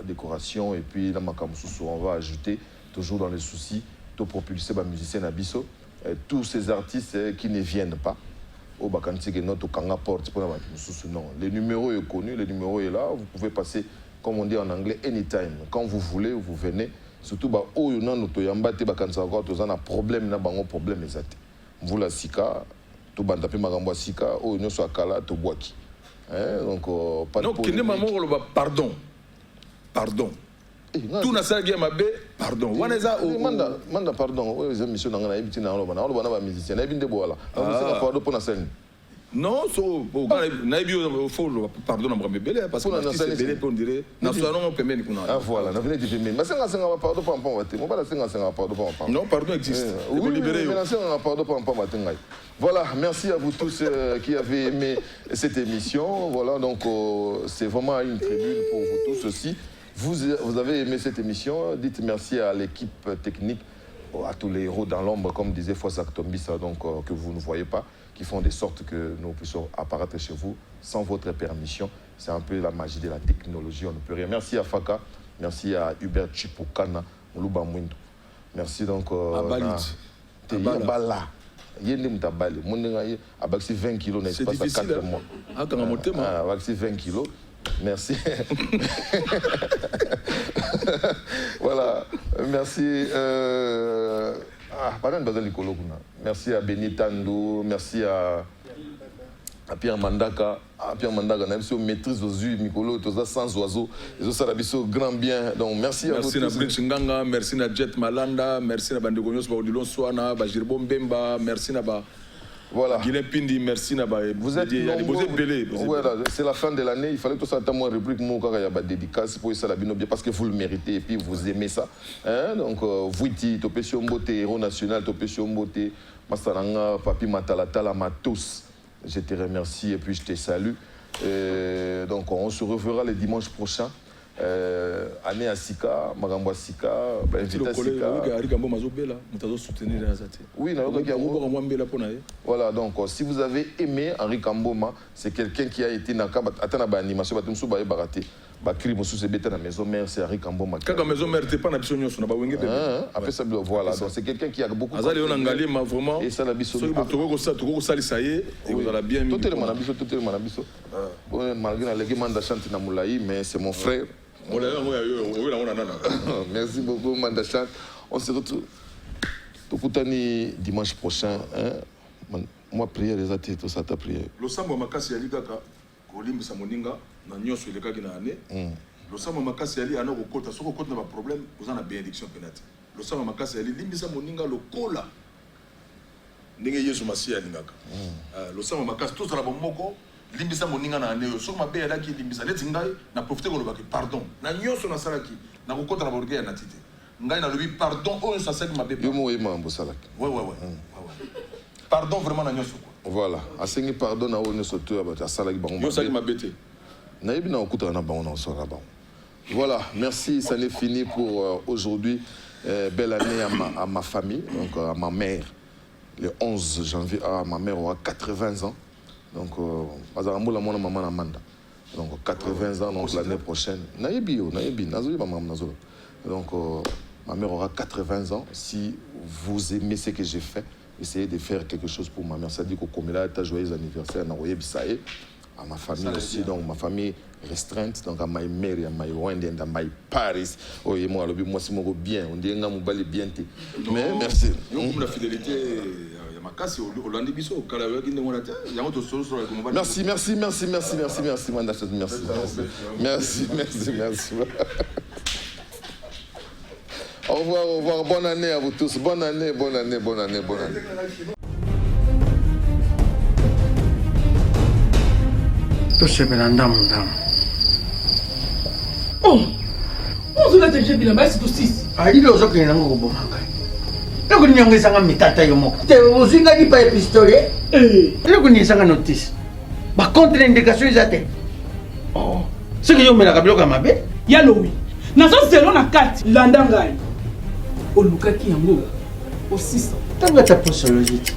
[SPEAKER 1] décoration. Et puis dans Makamususu, on va ajouter toujours dans les soucis de propulser les musiciens Nabiso. Tous ces artistes qui ne viennent pas. Au Bakantique notre Kanga porte pour non. Le numéro est connu, le numéro est là. Vous pouvez passer, comme on dit en anglais, anytime. Quand vous voulez, vous venez. Surtout bah oh yona noto yamba te bakanza encore tous un problème na bango problème exact vous la sika to banda pe makambo sika oh nyo so akala to boaki donc
[SPEAKER 2] pas de non kende maman le pardon tout na sala game mabe pardon waneza
[SPEAKER 1] manda pardon oh les émissions na ngana ibiti na lo bana ba musicien na ibinde bo wala on pardon pour na scène
[SPEAKER 2] non so na ibio faut pardon na mrambe belé parce que c'est belé pour dire na so non pemeni kuna
[SPEAKER 1] ah voilà na venez de pemeni mais senga pardon pas en wate mo bala senga pardon pas
[SPEAKER 2] non pardon existe
[SPEAKER 1] oui libérer mais senga pardon pas wate ngai voilà merci à vous tous qui avez aimé cette émission voilà donc c'est vraiment une tribune pour vous tous aussi vous avez aimé cette émission dites merci à l'équipe technique à tous les héros dans l'ombre comme disait Fossa Tombisa donc que vous ne voyez pas qui font de sorte que nous puissions apparaître chez vous sans votre permission. C'est un peu la magie de la technologie, on ne peut rien. Merci à Faka, merci à Hubert Chipukana, Moluba Mwindo. Merci donc à Bala. Yende Mtabali, Mondengaye, à Baxi 20 kilos, n'est-ce pas, ça 4 mois.
[SPEAKER 2] Ah, quand on
[SPEAKER 1] à Baxi 20 kilos. Merci. Voilà, merci. Merci à Benny Tando, merci à Pierre Mandaka, on a une maîtrise aux yeux, Mikolo, tous sans oiseaux, et ça, la grand bien. Donc, merci à vous.
[SPEAKER 2] Merci à Bridge Nganga, merci à Jet Malanda, merci à Bandegonios, Baudilon Soana, Bajirbo Mbemba, merci à
[SPEAKER 1] voilà.
[SPEAKER 2] Guilin Pindi, merci à
[SPEAKER 1] vous êtes
[SPEAKER 2] belé.
[SPEAKER 1] Voilà, c'est la fin de l'année, il fallait tout ça attendre une réplique, il y a des dédicaces pour ça, parce que vous le méritez et puis vous aimez ça. Hein? Donc, vous êtes Topesio Mbote, héros national, Topesio Mbote, Mastaranga, Papi Matalatala, Matos. Je te remercie et puis je te salue. Donc, on se reverra le dimanche prochain. Année à Sika, Magambo à Sika, invité à Sika. Oui, voilà, donc si vous avez aimé Henri Kamboma, c'est quelqu'un qui a été dans l'animation, la maison mère, c'est Henri Kamboma.
[SPEAKER 2] Quand la maison mère n'était pas dans la maison,
[SPEAKER 1] après ça, voilà, donc c'est quelqu'un qui a beaucoup
[SPEAKER 2] vraiment.
[SPEAKER 1] Et ça, la biso. Mais c'est mon frère. Merci beaucoup, Mandachan. On se retrouve dimanche prochain. Moi, prière, les athées, tout ça, ta prière.
[SPEAKER 2] Le sambo makasi ya ligaka kolimba samoninga na nyoso elekaki na ane. Le sambo makasi ya li ana kokota soko kota na ba problème vous en a bénédiction penati. Le sambo makasi ya li limbisa moninga lokola ndenge Yesu Masiya lingaka. Le sambo makasi tout ça la bomoko limbisa moninga na ane soko mabe ya laki limbisa leti ngai na profiter ko lobaki pardon. Na nyoso na salaki na kokota na borgaya na tite. Ngai na lobi pardon oyo sa saki mabe.
[SPEAKER 1] Yo mo yema mbo salaki.
[SPEAKER 2] Ouais. Pardon vraiment na nyoso.
[SPEAKER 1] Voilà, asengi pardon na one soto à salaki bango.
[SPEAKER 2] Yo saki mabete.
[SPEAKER 1] Na yebi na okuta na bango na sora bango. Voilà, merci, ça n'est fini pour aujourd'hui. Belle année à ma famille, donc à ma mère. Le 11 janvier, ma mère aura 80 ans. Donc, donc 80 ans, donc l'année prochaine. Donc, ma mère aura 80 ans. Si vous aimez ce que j'ai fait, essayez de faire quelque chose pour ma mère. Ça dit qu'au Komela, tu as joyeux anniversaire à ma famille aussi, donc ma famille restreinte, donc à ma mère, à ma Rwanda, à ma Paris. Oh, et moi, c'est mon bien, on dit que je bien. Mais merci.
[SPEAKER 2] La fidélité,
[SPEAKER 1] merci. Au revoir, bonne année à vous tous, bonne année.
[SPEAKER 3] tosepela ndamu
[SPEAKER 4] ozolata je bilamba esi tosisi
[SPEAKER 3] alili ozokende nango koboma ngai elokuninyongesanga mitata yo moko te ozwingaki pa epistolie elokuniesanga notice bacontre indication eza te soki yomelaka biloko ya mabe
[SPEAKER 4] yalowi nazozelo na kati landa ngai olukaki yango osisa
[SPEAKER 3] ntango ata posologie te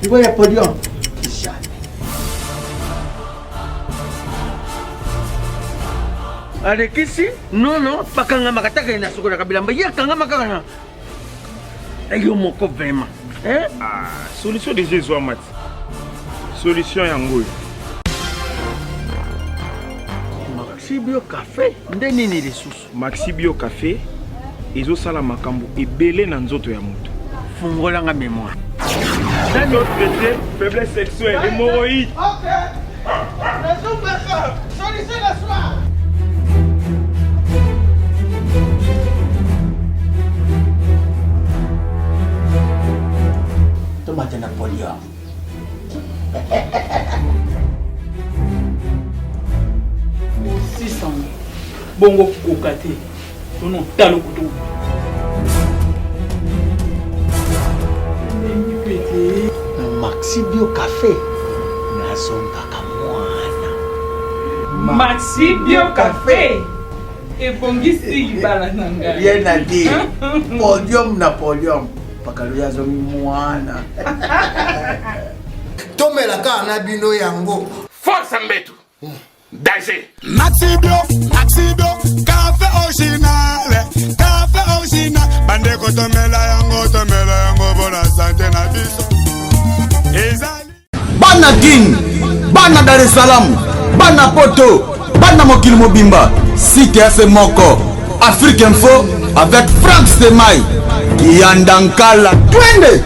[SPEAKER 3] libo ya podium alekisi nono bakangamaka taka na sokolaka bilamba ye akangamaka na eyo moko vraiment
[SPEAKER 21] solution de Jésus amati solution yango
[SPEAKER 3] Maxi Bio Café nde nini lisusu
[SPEAKER 21] Maxi Bio Café ezosala makambo ebele na nzoto ya moto
[SPEAKER 3] fungolanga mémoire
[SPEAKER 21] traité faiblesse sexuelle hémorroïde
[SPEAKER 3] solution la soir. Tomate Napoléon.
[SPEAKER 4] Bongo kokate. Tono talo kutu.
[SPEAKER 3] Maxi Bio Café. Nazombaka mwana.
[SPEAKER 4] Maxi Bio Café. Ebongisi libala nanga.
[SPEAKER 3] Bien à dire. Podium Napoléon. Pakaluya zomi mwana.
[SPEAKER 6] Tomelaka na bino yango.
[SPEAKER 7] Force Mbetu. Danger.
[SPEAKER 9] Maxi Bio, café original. Bande ko tomela yango bona santé na biso. Bana King, bana Dar es Salaam, bana Poto, bana mokili mobimba. Site FM moko. Afrique Info avec Franck Semai. Yandankala. Twende.